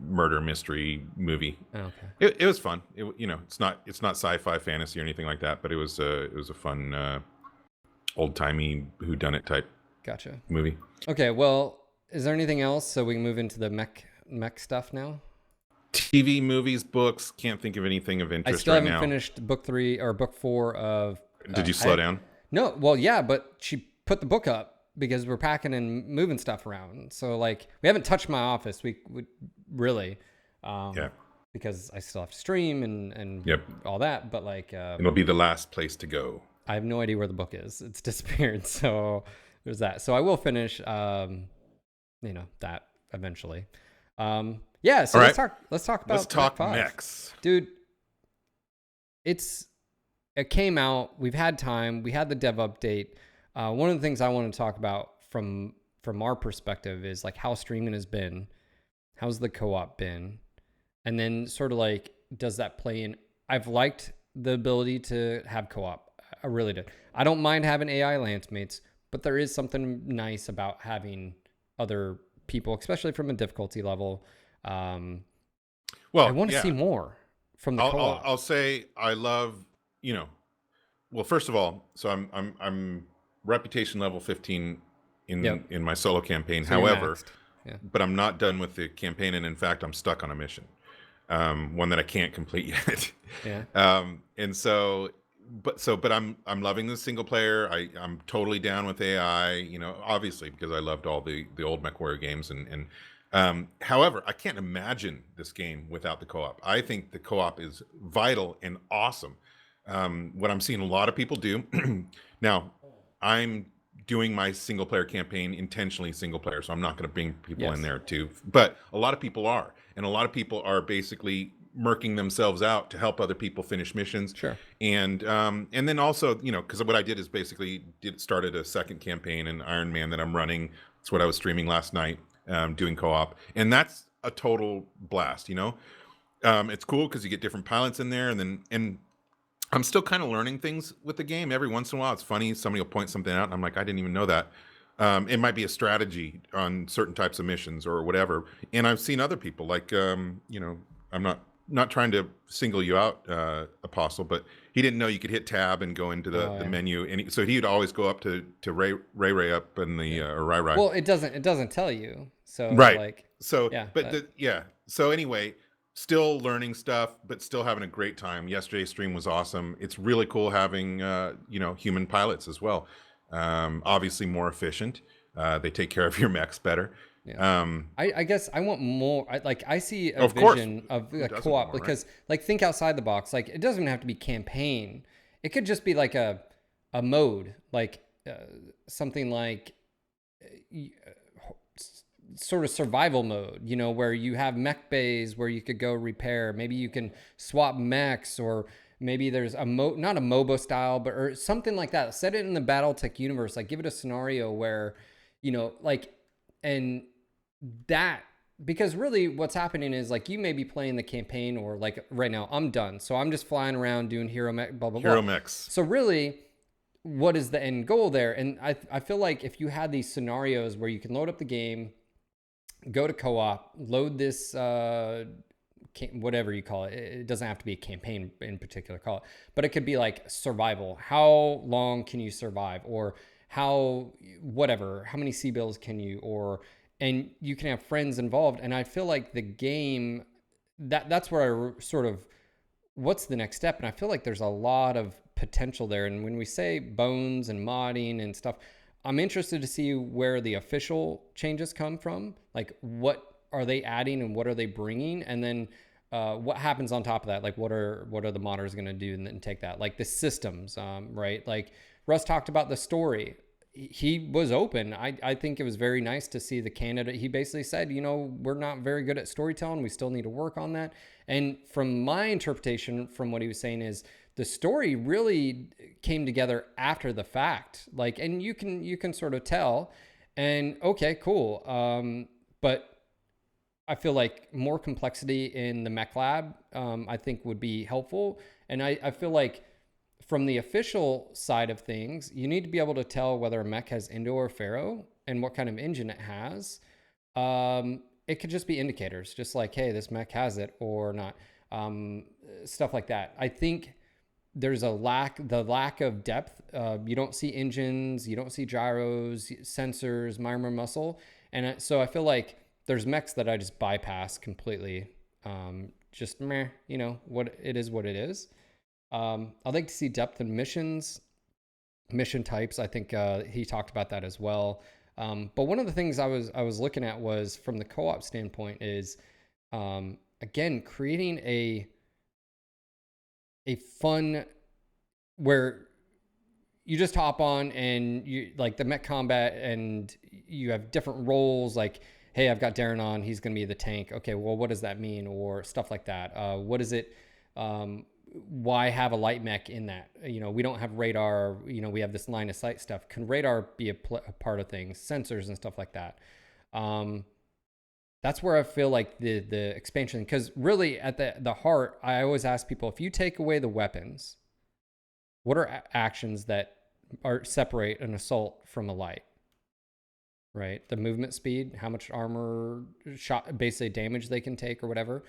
murder mystery movie. Oh, okay. It was fun. It's not sci-fi fantasy or anything like that, but it was a fun old-timey whodunit type movie. Okay, well, is there anything else so we can move into the mech stuff now? TV, movies, books. Can't think of anything of interest I still right haven't finished book 3 or book 4 of... Did you slow down? No, well, yeah, but she put the book up because we're packing and moving stuff around. So, like, we haven't touched my office. We really... because I still have to stream and all that, but like... it'll be the last place to go. I have no idea where the book is. It's disappeared. So there's that. So I will finish, that eventually. So let's talk about mechs. Dude, it came out. We've had time. We had the dev update. One of the things I want to talk about from our perspective is like how streaming has been. How's the co-op been? And then sort of like, does that play in? I've liked the ability to have co-op. I really did. I don't mind having AI lance mates, but there is something nice about having other people, especially from a difficulty level. I want to see more from the co-op. I'll say I love, well, first of all, so I'm reputation level 15 in my solo campaign. So however, but I'm not done with the campaign, and in fact, I'm stuck on a mission, one that I can't complete yet. And so. But I'm loving the single player. I'm totally down with AI, obviously because I loved all the old MechWarrior games and however, I can't imagine this game without the co-op. I think the co-op is vital and awesome. What I'm seeing a lot of people do now, I'm doing my single player campaign intentionally single player, so I'm not going to bring people in there too. But a lot of people are, and a lot of people are basically murking themselves out to help other people finish missions. Sure. And then also, because what I did is basically started a second campaign in Iron Man that I'm running. That's what I was streaming last night, doing co-op, and that's a total blast. It's cool because you get different pilots in there, and I'm still kind of learning things with the game. Every once in a while, it's funny. Somebody will point something out, and I'm like, I didn't even know that. It might be a strategy on certain types of missions or whatever. And I've seen other people like, I'm not not trying to single you out, Apostle, but he didn't know you could hit tab and go into the menu, and so he'd always go up to Ray up in the or Rai. Well, it doesn't tell you, so right. like So, yeah, but so anyway, still learning stuff, but still having a great time. Yesterday's stream was awesome. It's really cool having human pilots as well. Obviously more efficient. They take care of your mechs better. Yeah. I guess I want more. I see a vision of a co-op because like think outside the box. Like it doesn't have to be campaign. It could just be like a mode, like something like sort of survival mode, you know, where you have mech bays where you could go repair. Maybe you can swap mechs, or maybe there's a not a MOBA style, but or something like that. Set it in the Battletech universe. Like give it a scenario where, you know, like, and that, because really what's happening is like you may be playing the campaign, or like right now I'm done, so I'm just flying around doing hero mech, blah blah blah. Hero mechs. So really, what is the end goal there? And I feel like if you had these scenarios where you can load up the game, go to co-op, load this whatever you call it. It doesn't have to be a campaign in particular, call it, but it could be like survival. How long can you survive, or how many sea bills can you, and you can have friends involved. And I feel like the game, that's where I sort of, what's the next step? And I feel like there's a lot of potential there. And when we say bones and modding and stuff, I'm interested to see where the official changes come from. Like what are they adding and what are they bringing? And then what happens on top of that? Like what are the modders going to do and then take that? Like the systems, right? Like Russ talked about the story. He was open. I think it was very nice to see the candidate. He basically said, you know, we're not very good at storytelling. We still need to work on that. And from my interpretation, from what he was saying, is the story really came together after the fact. Like, and you can sort of tell. And okay, cool. But I feel like more complexity in the mech lab, I think would be helpful. And I feel like, from the official side of things, you need to be able to tell whether a mech has Indo or Pharaoh and what kind of engine it has. It could just be indicators, just like, hey, this mech has it or not. Stuff like that. I think there's the lack of depth. You don't see engines, you don't see gyros, sensors, mimir muscle. And so I feel like there's mechs that I just bypass completely. Just meh, you know, what it is. I'd like to see depth in missions, mission types. I think he talked about that as well. But one of the things I was looking at was, from the co-op standpoint, is again creating a fun where you just hop on and you like the mech combat, and you have different roles. Like, hey, I've got Daeron on; he's going to be the tank. Okay, well, what does that mean, or stuff like that? What is it? Why have a light mech in that? You know, we don't have radar, you know, we have this line of sight stuff. Can radar be a part of things, sensors and stuff like that? That's where I feel like the expansion, because really at the heart, I always ask people, if you take away the weapons, what are actions that are separate an assault from a light? Right? The movement speed, how much armor shot, basically damage they can take or whatever.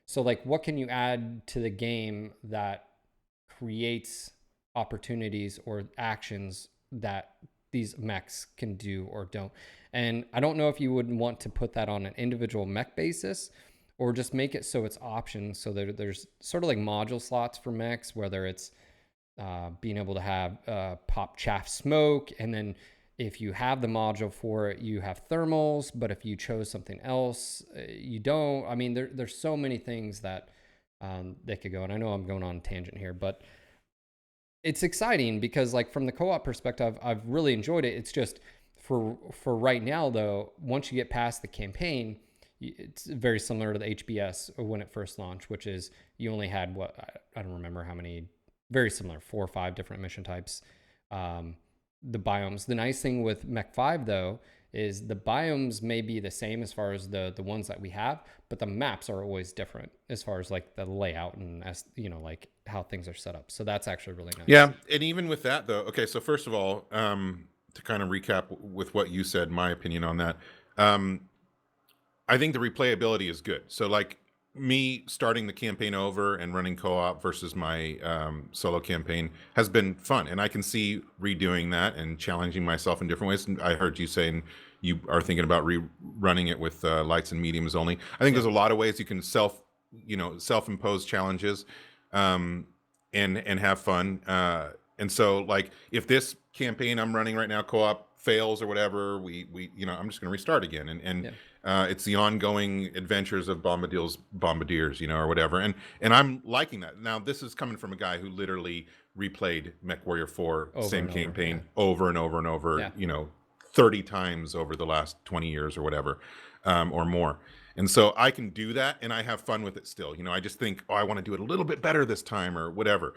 So like, what can you add to the game that creates opportunities or actions that these mechs can do or don't? And I don't know if you would want to put that on an individual mech basis, or just make it so it's options. So there's sort of like module slots for mechs, whether it's being able to have pop chaff smoke, and then if you have the module for it, you have thermals, but if you chose something else, you don't. I mean, there's so many things that they could go. And I know I'm going on a tangent here, but it's exciting because, like, from the co-op perspective, I've really enjoyed it. It's just for right now, though, once you get past the campaign, it's very similar to the HBS when it first launched, which is you only had I don't remember how many, very similar, 4 or 5 different mission types. The biomes. The nice thing with Mech 5, though, is the biomes may be the same as far as the ones that we have, but the maps are always different as far as like the layout and, as you know, like how things are set up. So that's actually really nice. Yeah, and even with that, though, okay, so first of all, to kind of recap with what you said, my opinion on that, I think the replayability is good. So like me starting the campaign over and running co-op versus my solo campaign has been fun, and I can see redoing that and challenging myself in different ways. And I heard you saying you are thinking about rerunning it with lights and mediums only. I think there's a lot of ways you can self-impose challenges, and have fun. And so, like, if this campaign I'm running right now, co-op, fails or whatever, we I'm just going to restart again, and it's the ongoing adventures of bombardiers, or whatever, and I'm liking that. Now, this is coming from a guy who literally replayed MechWarrior 4 same campaign over and over and over, 30 times over the last 20 years or whatever, or more. And so I can do that, and I have fun with it still. I just think, I want to do it a little bit better this time or whatever.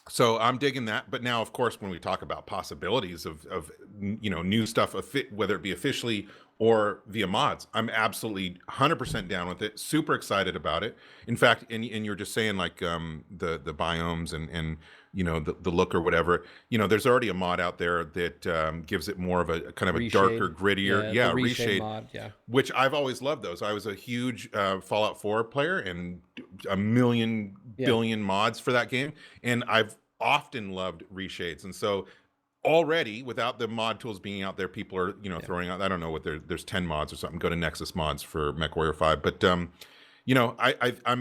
So I'm digging that. But now, of course, when we talk about possibilities of new stuff, whether it be officially or via mods, I'm absolutely 100% down with it. Super excited about it. In fact, and you're just saying, like, the biomes and the look or whatever. There's already a mod out there that gives it more of a kind of a darker, grittier, reshade mod, which I've always loved those. I was a huge Fallout 4 player and a million billion mods for that game, and I've often loved reshades. And so already, without the mod tools being out there, people are throwing out, I don't know what there's 10 mods or something. Go to Nexus mods for MechWarrior 5, but I'm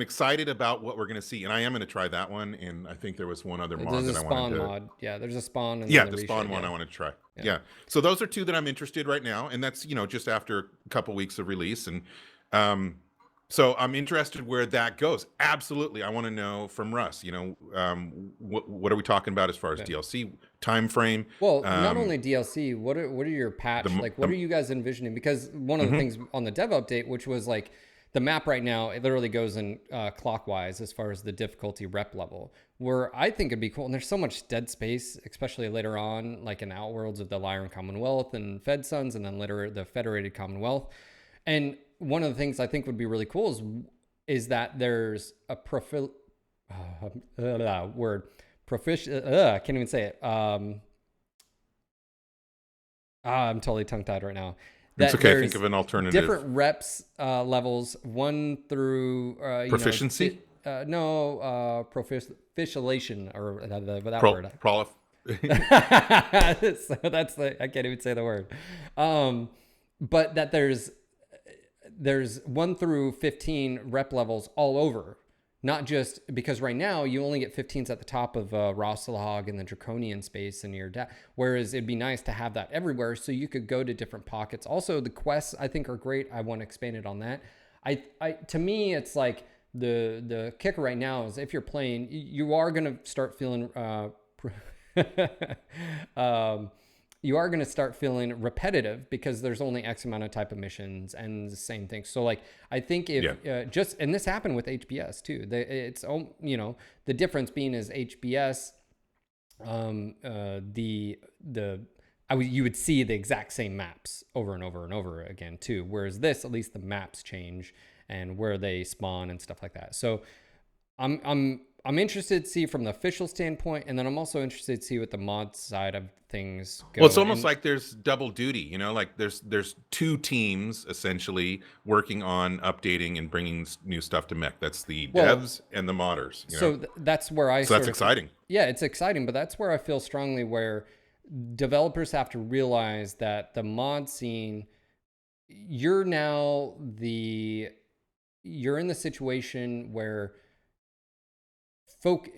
excited about what we're going to see, and I am going to try that one. And I think there was one other mod that I wanted to. Mod. Yeah, there's a spawn. And the spawn one I want to try. Yeah. So those are two that I'm interested right now, and that's just after a couple weeks of release, and so I'm interested where that goes. Absolutely, I want to know from Russ. What are we talking about as far as DLC time frame? Well, not only DLC. What are your patch? What are you guys envisioning? Because one of the things on the dev update, which was like, the map right now, it literally goes in clockwise as far as the difficulty rep level, where I think it'd be cool. And there's so much dead space, especially later on, like in Outworlds of the Lyran Commonwealth and Fed Suns, and then later the Federated Commonwealth. And one of the things I think would be really cool is that there's a I can't even say it. I'm totally tongue-tied right now. It's okay. Think of an alternative. Different reps levels, 1 through proficiency. Proficiency or that word. So that's I can't even say the word. But that there's 1 through 15 rep levels all over. Not just because right now you only get 15s at the top of Rossalhog and the Draconian space in your whereas it'd be nice to have that everywhere so you could go to different pockets. Also, the quests I think are great. I want to expand it on that. To me, it's like the kicker right now is if you're playing, you are going to start feeling you are going to start feeling repetitive because there's only X amount of type of missions and the same thing. So like, I think if and this happened with HBS too, the difference being is HBS, you would see the exact same maps over and over and over again too. Whereas this, at least the maps change and where they spawn and stuff like that. So I'm interested to see from the official standpoint, and then I'm also interested to see what the mod side of things go. Well, it's almost like there's double duty, like there's two teams essentially working on updating and bringing new stuff to Mech. That's the devs and the modders. So that's where that's exciting. Yeah, it's exciting, but that's where I feel strongly where developers have to realize that the mod scene, you're in the situation where folk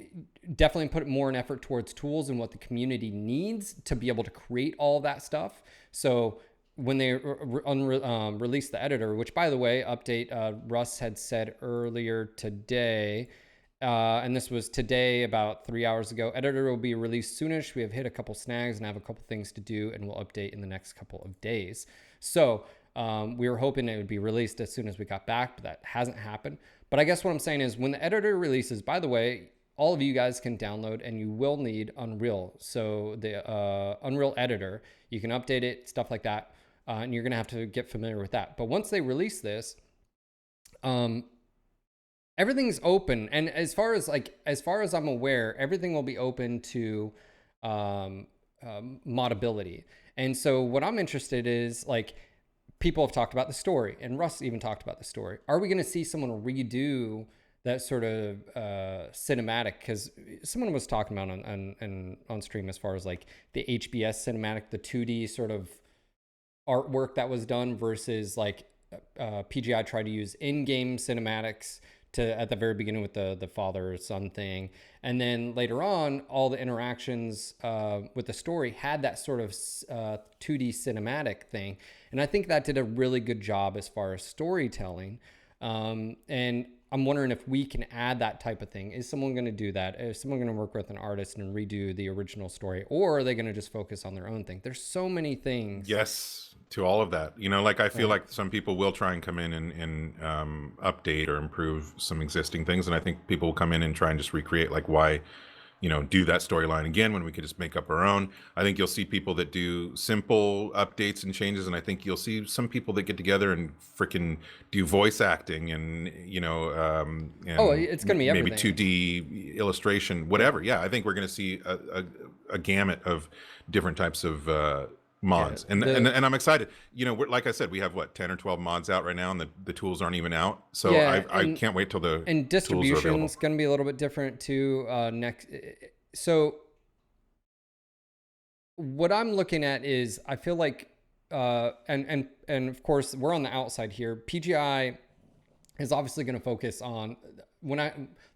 definitely put more an effort towards tools and what the community needs to be able to create all that stuff. So when they release the editor, which by the way, update, Russ had said earlier today, and this was today about 3 hours ago, editor will be released soonish. We have hit a couple snags and have a couple things to do, and we'll update in the next couple of days. So we were hoping it would be released as soon as we got back, but that hasn't happened. But I guess what I'm saying is when the editor releases, by the way, all of you guys can download and you will need Unreal. So the Unreal editor, you can update it, stuff like that. And you're going to have to get familiar with that. But once they release this, everything's open. And as far as I'm aware, everything will be open to modability. And so what I'm interested is like, people have talked about the story, and Russ even talked about the story. Are we going to see someone redo that sort of cinematic? Because someone was talking about on stream as far as like the HBS cinematic, the 2D sort of artwork that was done versus like PGI tried to use in-game cinematics to at the very beginning with the father son thing, and then later on all the interactions with the story had that sort of 2D cinematic thing, and I think that did a really good job as far as storytelling. And I'm wondering if we can add that type of thing. Is someone going to do that? Is someone going to work with an artist and redo the original story, or are they going to just focus on their own thing? There's so many things. Yes, to all of that. You know, like I feel like some people will try and come in and update or improve some existing things, and I think people will come in and try and just recreate, like, why, you know, do that storyline again when we could just make up our own. I think you'll see people that do simple updates and changes, and I think you'll see some people that get together and freaking do voice acting and, you know, and it's gonna be maybe everything. 2D illustration, whatever. Yeah, I think we're going to see a gamut of different types of mods. Yeah, And I'm excited. You know, like I said, we have what, 10 or 12 mods out right now, and the tools aren't even out. So Yeah, I can't wait till the and tools are available. distribution's going to be a little bit different too. Next, so what I'm looking at is I feel like, and of course we're on the outside here. PGI is obviously going to focus on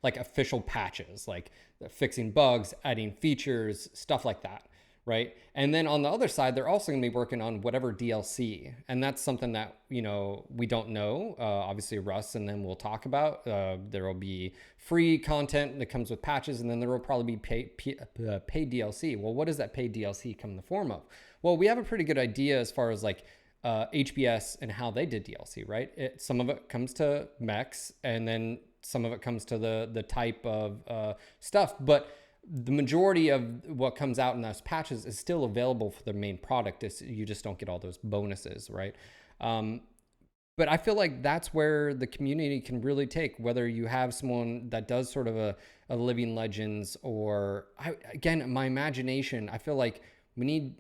like official patches, like fixing bugs, adding features, stuff like that. Right. And then on the other side, they're also going to be working on whatever DLC. And that's something that, you know, we don't know. Obviously, Russ and then we'll talk about. There will be free content that comes with patches, and then there will probably be paid DLC. Well, what does that paid DLC come in the form of? Well, we have a pretty good idea as far as like HBS and how they did DLC, right? Some of it comes to mechs, and then some of it comes to the type of stuff. But the majority of what comes out in those patches is still available for the main product. You just don't get all those bonuses, right? But I feel like that's where the community can really take, whether you have someone that does sort of a Living Legends, or again, my imagination, I feel like we need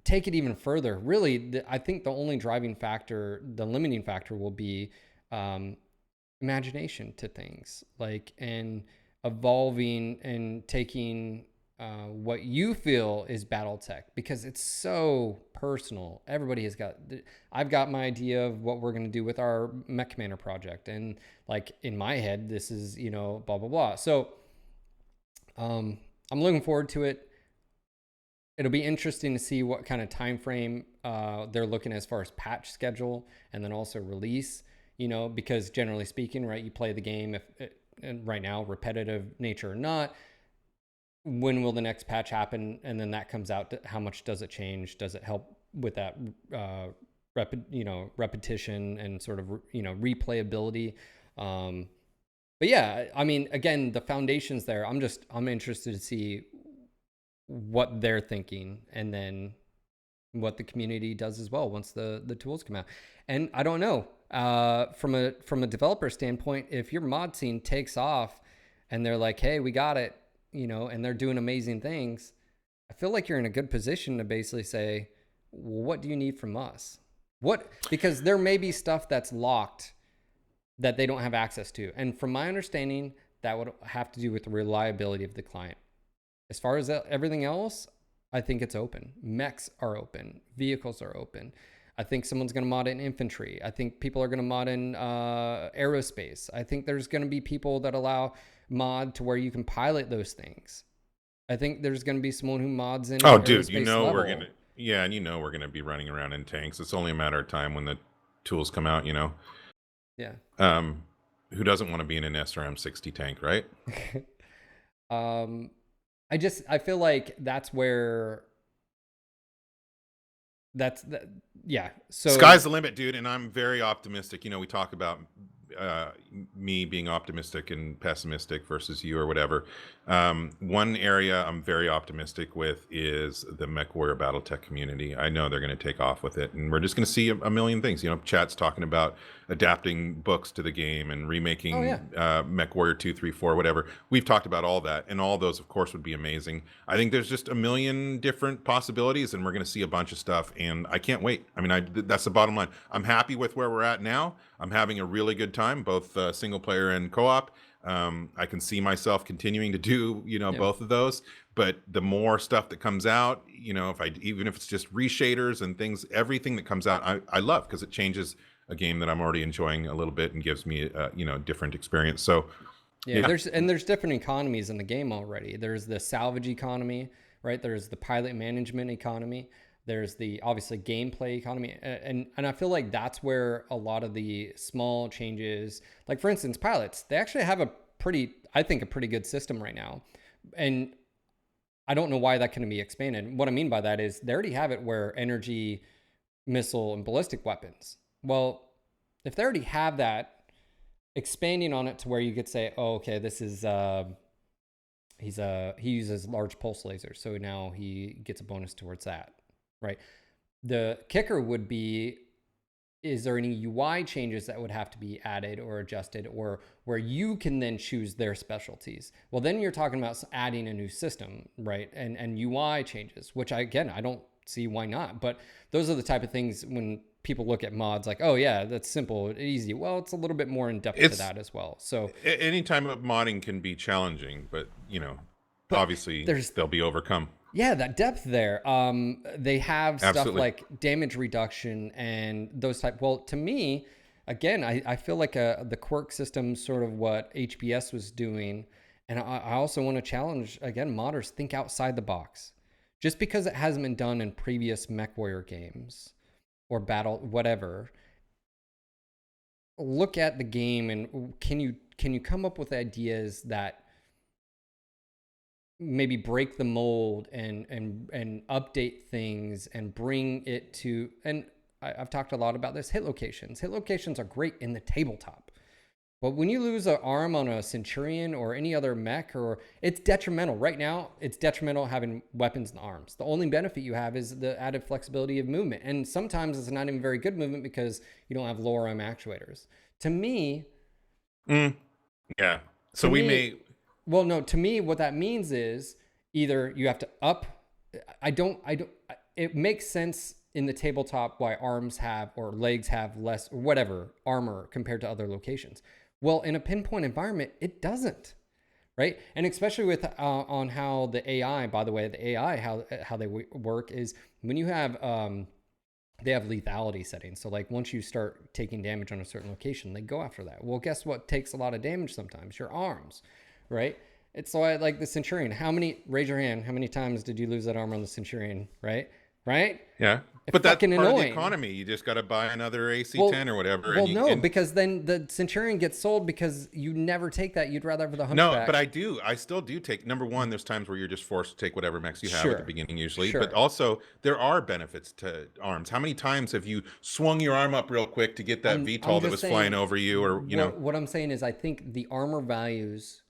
take it even further. Really, I think the only driving factor, the limiting factor will be imagination to things, like, and evolving and taking what you feel is Battletech, because it's so personal. Everybody has got, I've got my idea of what we're going to do with our Mech Commander project, and like in my head, this is, you know, blah blah blah. So I'm looking forward to it. It'll be interesting to see what kind of time frame they're looking as far as patch schedule, and then also release, you know, because generally speaking, right, you play the game, and right now, repetitive nature or not, when will the next patch happen? And then that comes out, how much does it change? Does it help with that repetition and sort of, you know, replayability? But yeah, I mean, again, the foundation's there. I'm interested to see what they're thinking, and then what the community does as well once the tools come out. And I don't know, from a developer standpoint, if your mod scene takes off and they're like, hey, we got it, you know, and they're doing amazing things, I feel like you're in a good position to basically say, well, what do you need from us? Because there may be stuff that's locked that they don't have access to. And from my understanding, that would have to do with the reliability of the client. As far as everything else, I think it's open. Mechs are open. Vehicles are open. I think someone's going to mod in infantry. I think people are going to mod in aerospace. I think there's going to be people that allow mod to where you can pilot those things. I think there's going to be someone who mods in. Oh, dude, you know, we're going to, yeah, and you know, we're going to be running around in tanks. It's only a matter of time when the tools come out, you know? Yeah. Who doesn't want to be in an SRM-60 tank, right? I feel like that's where yeah. So sky's the limit, dude. And I'm very optimistic. You know, we talk about me being optimistic and pessimistic versus you or whatever. One area I'm very optimistic with is the MechWarrior Battletech community. I know they're going to take off with it, and we're just going to see a million things. You know, chat's talking about adapting books to the game and remaking MechWarrior 2, 3, 4, whatever. We've talked about all that, and all those, of course, would be amazing. I think there's just a million different possibilities, and we're going to see a bunch of stuff, and I can't wait. I mean, that's the bottom line. I'm happy with where we're at now. I'm having a really good time, both single player and co-op. I can see myself continuing to do, both of those. But the more stuff that comes out, even if it's just reshaders and things, everything that comes out, I love, because it changes a game that I'm already enjoying a little bit and gives me a different experience. So there's different economies in the game already. There's the salvage economy, right? There's the pilot management economy. There's the obviously gameplay economy. And I feel like that's where a lot of the small changes, like for instance, pilots, they actually have a pretty good system right now. And I don't know why that can be expanded. What I mean by that is they already have it where energy, missile, and ballistic weapons. Well, if they already have that, expanding on it to where you could say, oh, okay, this is, he uses large pulse lasers. So now he gets a bonus towards that. Right. The kicker would be, is there any UI changes that would have to be added or adjusted, or where you can then choose their specialties? Well, then you're talking about adding a new system, right? And UI changes, which I don't see why not. But those are the type of things when people look at mods like, oh yeah, that's simple, easy. Well, it's a little bit more in depth to that as well. So any time of modding can be challenging, but obviously they'll be overcome. Yeah, that depth there. They have stuff like damage reduction and those type. Well, to me, again, I feel like the quirk system, sort of what HBS was doing. And I also want to challenge, again, modders, think outside the box. Just because it hasn't been done in previous MechWarrior games or battle, whatever, look at the game and can you come up with ideas that maybe break the mold and update things and bring it to, and I've talked a lot about this, hit locations. Hit locations are great in the tabletop. But when you lose an arm on a Centurion or any other mech, or it's detrimental. Right now, it's detrimental having weapons and arms. The only benefit you have is the added flexibility of movement. And sometimes it's not even very good movement because you don't have lower arm actuators. To me... Yeah. So we may... Well, no, to me, what that means is either you have to up. It makes sense in the tabletop why arms have or legs have less or whatever armor compared to other locations. Well, in a pinpoint environment, it doesn't, right? And especially with on how the AI, by the way, how they work is when you have they have lethality settings. So like once you start taking damage on a certain location, they go after that. Well, guess what takes a lot of damage sometimes? Your arms. Right? It's like the Centurion. Raise your hand, how many times did you lose that armor on the Centurion? Right? Yeah. But that's part of the economy. You just got to buy another AC-10 or whatever. Well, because then the Centurion gets sold because you never take that. You'd rather have the Hunchback. No, but I do. I still do take. Number one, there's times where you're just forced to take whatever mechs you have at the beginning usually. But also, there are benefits to arms. How many times have you swung your arm up real quick to get that VTOL that was flying over you? Or What I'm saying is I think the armor values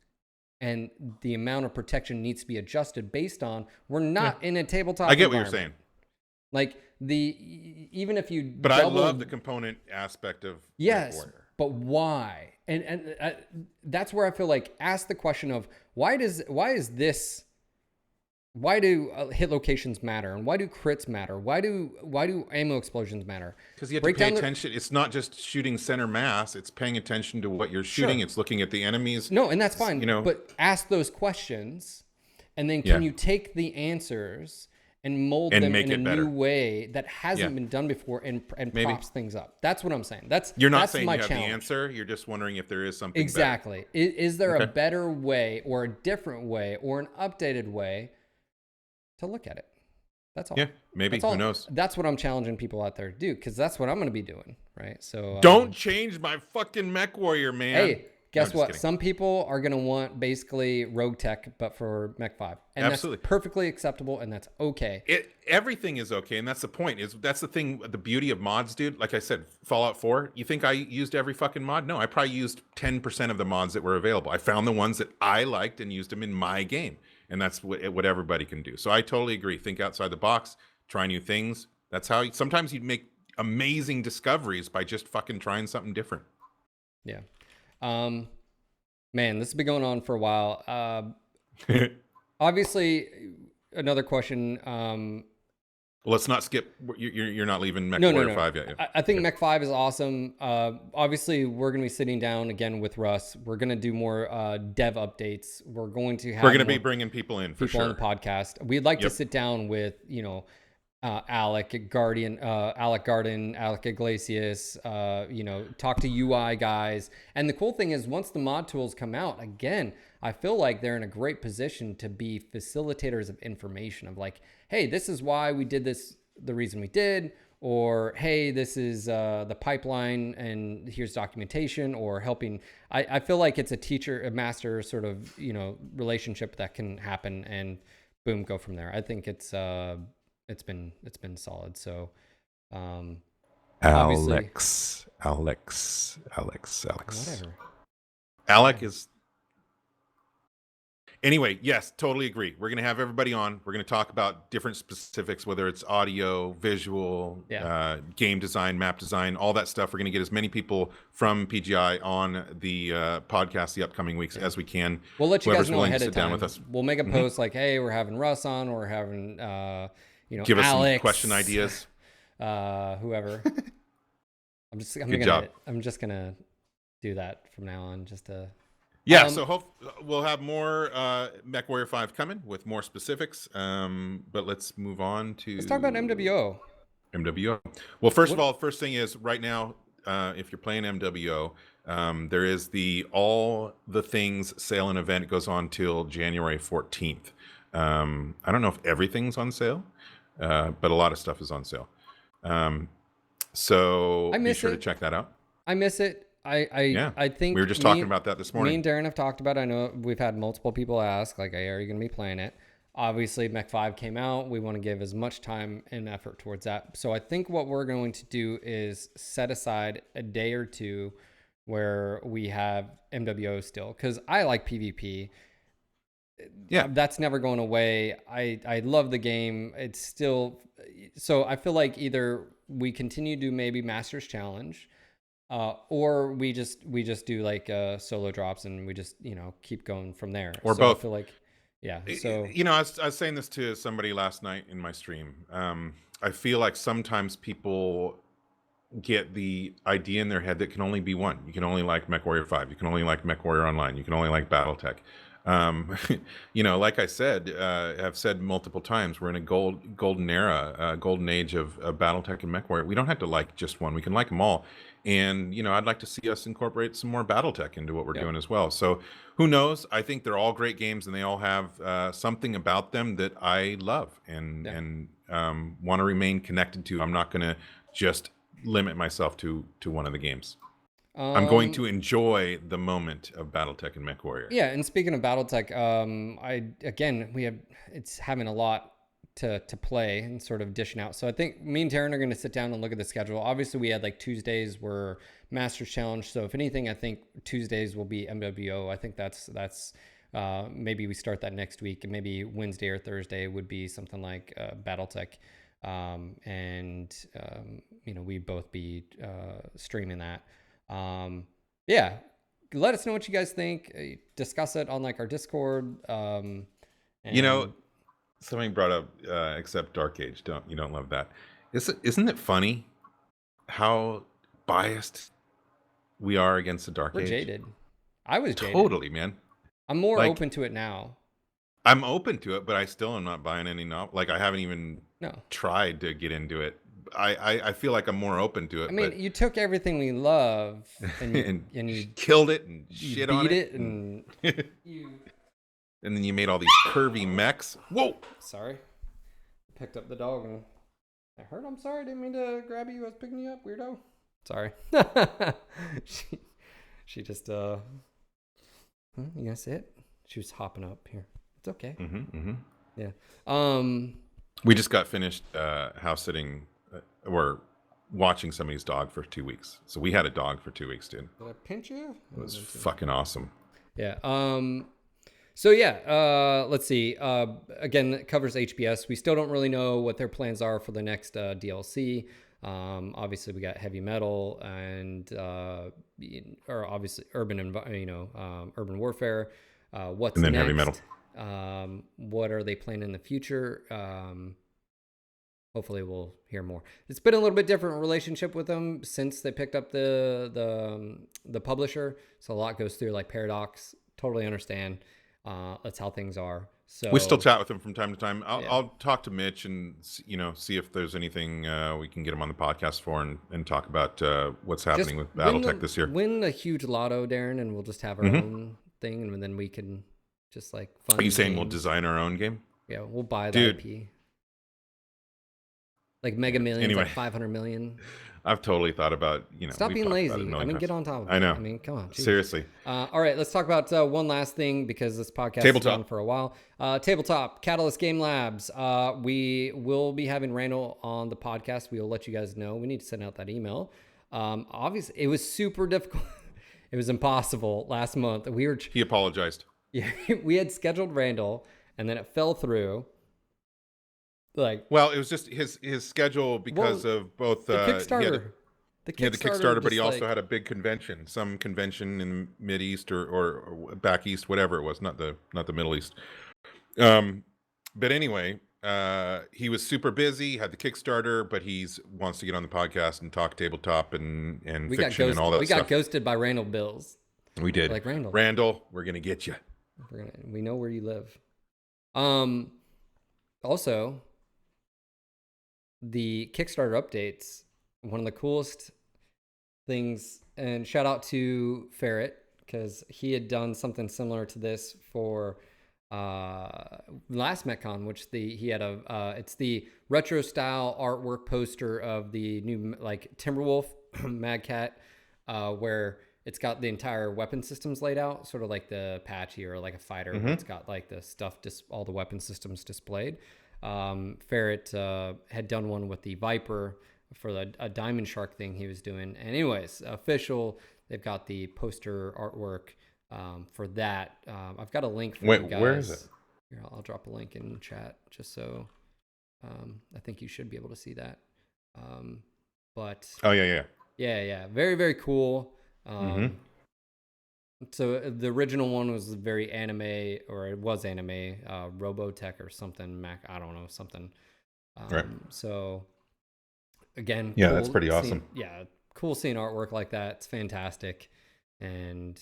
and the amount of protection needs to be adjusted based on we're not in a tabletop. I get what you're saying. Like even if you I love the component aspect of MechWarrior. But why? And that's where I feel like ask the question of why do hit locations matter, and why do crits matter? Why do ammo explosions matter? Because you have to pay attention. It's not just shooting center mass. It's paying attention to what you're shooting. It's looking at the enemies. No, and that's fine. But ask those questions, and then can you take the answers and mold them in a new way that hasn't been done before and props things up? That's what I'm saying. You're not saying you have the answer. You're just wondering if there is something exactly. Better. Is there a better way or a different way or an updated way to look at it? That's all. Yeah, maybe. Who knows? That's what I'm challenging people out there to do, because that's what I'm going to be doing, right? So don't change my fucking MechWarrior, man. Hey, guess what? Some people are going to want basically Rogue Tech, but for Mech 5. And Absolutely. That's perfectly acceptable, and that's okay. Everything is okay, and that's the point. That's the thing, the beauty of mods, dude. Like I said, Fallout 4, you think I used every fucking mod? No, I probably used 10% of the mods that were available. I found the ones that I liked and used them in my game, and that's what everybody can do. So I totally agree. Think outside the box, try new things. That's how sometimes you make amazing discoveries by just fucking trying something different. Yeah. Man, this has been going on for a while. Obviously, another question. Well, let's not skip. You're not leaving MechWarrior 5 yet. Yeah. I think Mech 5 is awesome. Obviously, we're going to be sitting down again with Russ. We're going to do more dev updates. We're going to be bringing people in for sure on the podcast. We'd like to sit down with, Alec Garden, Alec Iglesias, talk to UI guys. And the cool thing is, once the mod tools come out, again, I feel like they're in a great position to be facilitators of information of like, hey, this is why we did this, the reason we did, or hey, this is the pipeline and here's documentation, or helping. I feel like it's a master sort of, relationship that can happen and boom, go from there. I think it's been solid. So, Alex. Whatever. Alec is. Anyway, yes, totally agree. We're going to have everybody on. We're going to talk about different specifics, whether it's audio, visual, game design, map design, all that stuff. We're going to get as many people from PGI on the podcast the upcoming weeks as we can. We'll let you guys know ahead of time. With us. We'll make a post like, hey, we're having Russ on, or we're having, give us Alex, some question ideas. Whoever. I'm just gonna do that from now on, just to. Yeah, so we'll have more MechWarrior 5 coming with more specifics. But let's move on to. Let's talk about MWO. MWO. Well, first thing is right now, if you're playing MWO, there is the All the Things sale and event. It goes on till January 14th. I don't know if everything's on sale, but a lot of stuff is on sale. So be sure to check that out. I miss it. I think we were just talking about that this morning. Me and Daeron have talked about it. I know we've had multiple people ask, like, hey, are you going to be playing it? Obviously, Mech 5 came out. We want to give as much time and effort towards that. So I think what we're going to do is set aside a day or two where we have MWO still, because I like PvP. Yeah, that's never going away. I love the game. It's still, so I feel like either we continue to do maybe Masters Challenge, or we just do like solo drops and we just keep going from there. Or so both. I feel like, yeah. So I was saying this to somebody last night in my stream. I feel like sometimes people get the idea in their head that can only be one. You can only like MechWarrior 5. You can only like MechWarrior Online. You can only like Battletech. Like I said, I've said multiple times, we're in a golden era, golden age of Battletech and MechWarrior. We don't have to like just one. We can like them all. And, I'd like to see us incorporate some more Battletech into what we're doing as well. So who knows? I think they're all great games and they all have something about them that I love and want to remain connected to. I'm not going to just limit myself to one of the games. I'm going to enjoy the moment of Battletech and MechWarrior. Yeah, and speaking of Battletech, it's having a lot to play and sort of dishing out. So I think me and Daeron are going to sit down and look at the schedule. Obviously, we had like Tuesdays were Masters Challenge. So if anything, I think Tuesdays will be MWO. I think that's maybe we start that next week, and maybe Wednesday or Thursday would be something like Battletech. We both be streaming that. Let us know what you guys think. Discuss it on like our Discord. Somebody brought up except Dark Age. You don't love that? Isn't it funny how biased we are against the Dark Age? We're jaded. I was jaded. Totally, man. I'm more open to it now. I'm open to it, but I still am not buying any novel. Like I haven't even tried to get into it. I feel like I'm more open to it. I mean, you took everything we love and you killed it and shit on it. And and then you made all these curvy mechs. Whoa! Sorry. Picked up the dog and I heard. I'm sorry. Didn't mean to grab you. I was picking you up, weirdo. Sorry. She just You gonna say it? She was hopping up here. It's okay. Yeah. We just got finished house sitting or watching somebody's dog for 2 weeks. So we had a dog for 2 weeks, dude. Did I pinch you? It was fucking awesome. Yeah. So yeah, let's see. Again, it covers HBS. We still don't really know what their plans are for the next DLC. Obviously, we got heavy metal and or obviously urban urban warfare. What's and then next? Heavy metal. What are they planning in the future? Hopefully, we'll hear more. It's been a little bit different relationship with them since they picked up the publisher. So a lot goes through like Paradox. Totally understand. That's how things are. So We still chat with them from time to time. I'll talk to Mitch and see if there's anything we can get him on the podcast for and talk about what's happening with Battletech this year. Win a huge lotto, Darren, and we'll just have our own thing, and then we can just like fund. Are you saying we'll design our own game? Yeah, we'll buy the IP. Like Mega Millions, anyway, like 500 million. I've totally thought about, Stop being lazy. I mean, get on top of it. I know. I mean, come on. Geez. Seriously. All right, let's talk about one last thing because this podcast has been on for a while. Tabletop, Catalyst Game Labs. We will be having Randall on the podcast. We will let you guys know. We need to send out that email. Obviously, it was super difficult. It was impossible last month. He apologized. Yeah, we had scheduled Randall, and then it fell through. Well, it was just his schedule because of both the Kickstarter. The Kickstarter, but he also had a big convention, some convention in the Mid East or back East, whatever it was, not the Middle East. But anyway, he was super busy, had the Kickstarter, but he wants to get on the podcast and talk tabletop and fiction and all that stuff. We got ghosted by Randall Bills. We did. Like Randall, we're gonna get you. We know where you live. Also, the Kickstarter updates, one of the coolest things, and shout out to Ferret because he had done something similar to this for last MechCon, which he had it's the retro style artwork poster of the new like Timberwolf Mad Cat, where it's got the entire weapon systems laid out, sort of like the Apache or like a fighter. It's got like the stuff, all the weapon systems displayed. Ferret had done one with the Viper for a Diamond Shark thing he was doing. And anyways, official, they've got the poster artwork for that. I've got a link for you guys. Where is it? Here, I'll drop a link in chat just so I think you should be able to see that. But oh yeah. Very, very cool. So the original one was very anime, or it was anime, Robotech or something, I don't know, something. Right. So again, yeah, that's pretty awesome. Cool seeing artwork like that. It's fantastic. And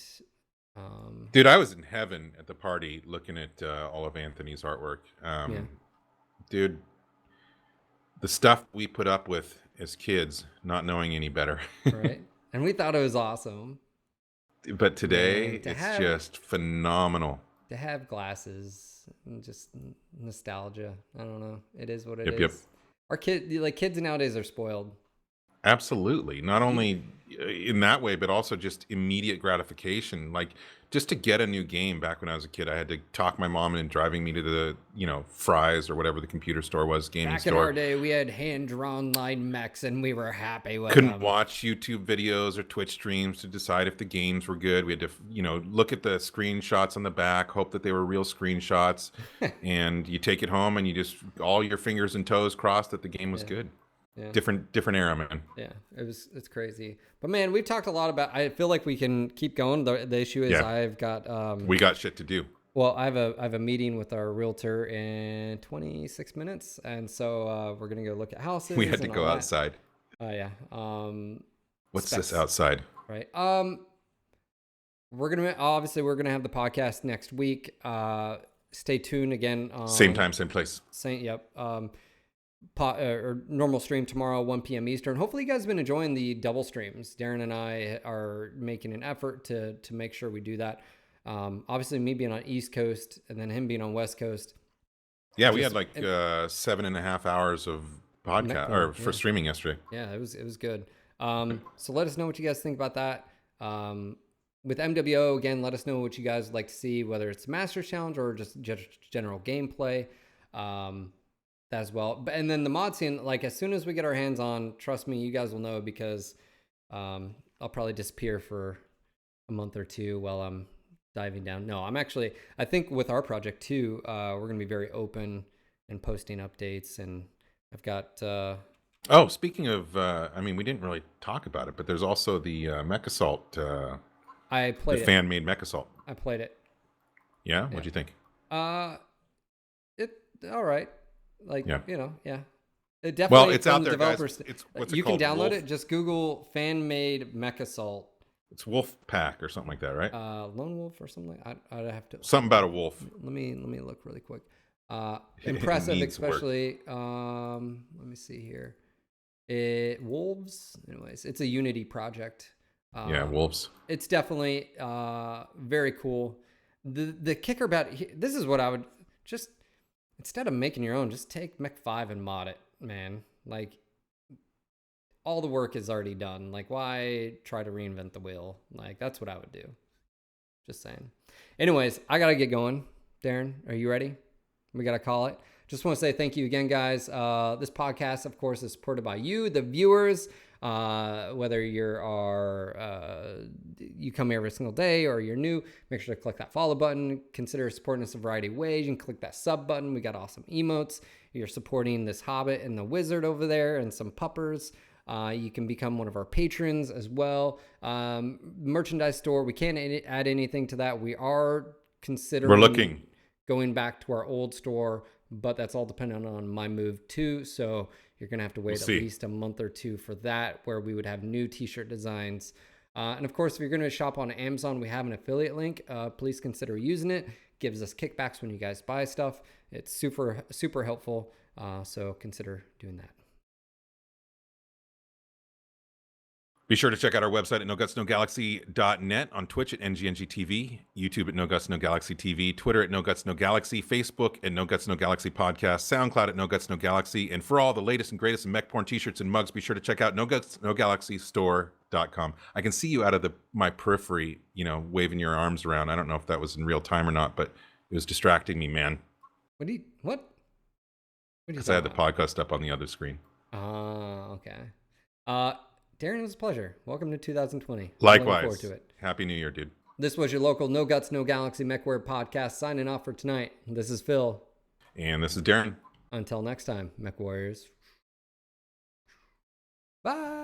dude, I was in heaven at the party looking at all of Anthony's artwork. Dude, the stuff we put up with as kids, not knowing any better. Right. And we thought it was awesome. But today, it's just phenomenal. To have glasses and just nostalgia. I don't know. It is what it is. Yep. Our kids nowadays are spoiled. Absolutely. Not only in that way, but also just immediate gratification. Like just to get a new game back when I was a kid, I had to talk my mom into driving me to the, Fry's or whatever the computer store was, gaming store. Back in our day, we had hand-drawn line mechs and we were happy with Couldn't watch YouTube videos or Twitch streams to decide if the games were good. We had to, look at the screenshots on the back, hope that they were real screenshots. And you take it home and you just, all your fingers and toes crossed that the game was good. Yeah. Different era, man. Yeah, it's crazy. But man, we've talked a lot about. I feel like we can keep going. The issue is I've got. We got shit to do. Well, I have a meeting with our realtor in 26 minutes, and so we're gonna go look at houses. We had to go outside. Oh yeah. What's this outside? Right. We're gonna have the podcast next week. Stay tuned again. Same time, same place. Yep. Or normal stream tomorrow, 1 p.m. Eastern. Hopefully you guys have been enjoying the double streams. Darren and I are making an effort to make sure we do that. Obviously me being on East Coast and then him being on West Coast. Yeah, we had 7.5 hours of podcast for streaming yesterday. Yeah, it was good. So let us know what you guys think about that. with MWO, again, let us know what you guys would like to see, whether it's Masters Challenge or just general gameplay as well. And then the mod scene, like as soon as we get our hands on, trust me, you guys will know, because I'll probably disappear for a month or two while I'm diving down. No, I think with our project too, we're going to be very open and posting updates. And I've got... speaking of, we didn't really talk about it, but there's also the Mech Assault... I played the fan-made Mech Assault. I played it. Yeah? What'd you think? It all right. Like, yeah. Yeah. It definitely, well, it's out there, developers, guys. What's you it called? can download Wolf? it. Just Google fan-made Mech Assault. It's Wolf Pack or something like that, right? Lone Wolf or something. I'd have to... Something about a wolf. Let me look really quick. Impressive, especially. Let me see here. Wolves. Anyways, it's a Unity project. Wolves. It's definitely very cool. The kicker about this is what I would just, instead of making your own, just take Mech 5 and mod it, man. Like, all the work is already done. Like, why try to reinvent the wheel? Like, that's what I would do. Just saying. Anyways, I gotta get going. Daeron, are you ready? We gotta call it. Just want to say thank you again, guys. This podcast, of course, is supported by you, the viewers. Whether you come here every single day or you're new, make sure to click that follow button. Consider supporting us a variety of ways. You can click that sub button. We got awesome emotes. You're supporting this Hobbit and the Wizard over there and some puppers. You can become one of our patrons as well. Merchandise store, we can't add anything to that. We are considering... We're looking. Going back to our old store, but that's all dependent on my move too. So you're going to have to wait at least a month or two for that, where we would have new t-shirt designs. And of course, if you're going to shop on Amazon, we have an affiliate link. Please consider using it. Gives us kickbacks when you guys buy stuff. It's super, super helpful. So consider doing that. Be sure to check out our website at NoGutsNoGalaxy.net, on Twitch at NGNGTV, YouTube at NoGutsNoGalaxy TV, Twitter at NoGutsNoGalaxy, Facebook at NoGutsNoGalaxy Podcast, SoundCloud at NoGutsNoGalaxy, and for all the latest and greatest in mech porn t-shirts and mugs, be sure to check out NoGutsNoGalaxyStore.com. I can see you out of my periphery, waving your arms around. I don't know if that was in real time or not, but it was distracting me, man. What? Because I had the podcast up on the other screen. Okay. Daeron, it was a pleasure. Welcome to 2020. Likewise. Looking forward to it. Happy New Year, dude. This was your local No Guts, No Galaxy MechWarrior podcast, signing off for tonight. This is Phil. And this is Daeron. Until next time, Mech Warriors. Bye.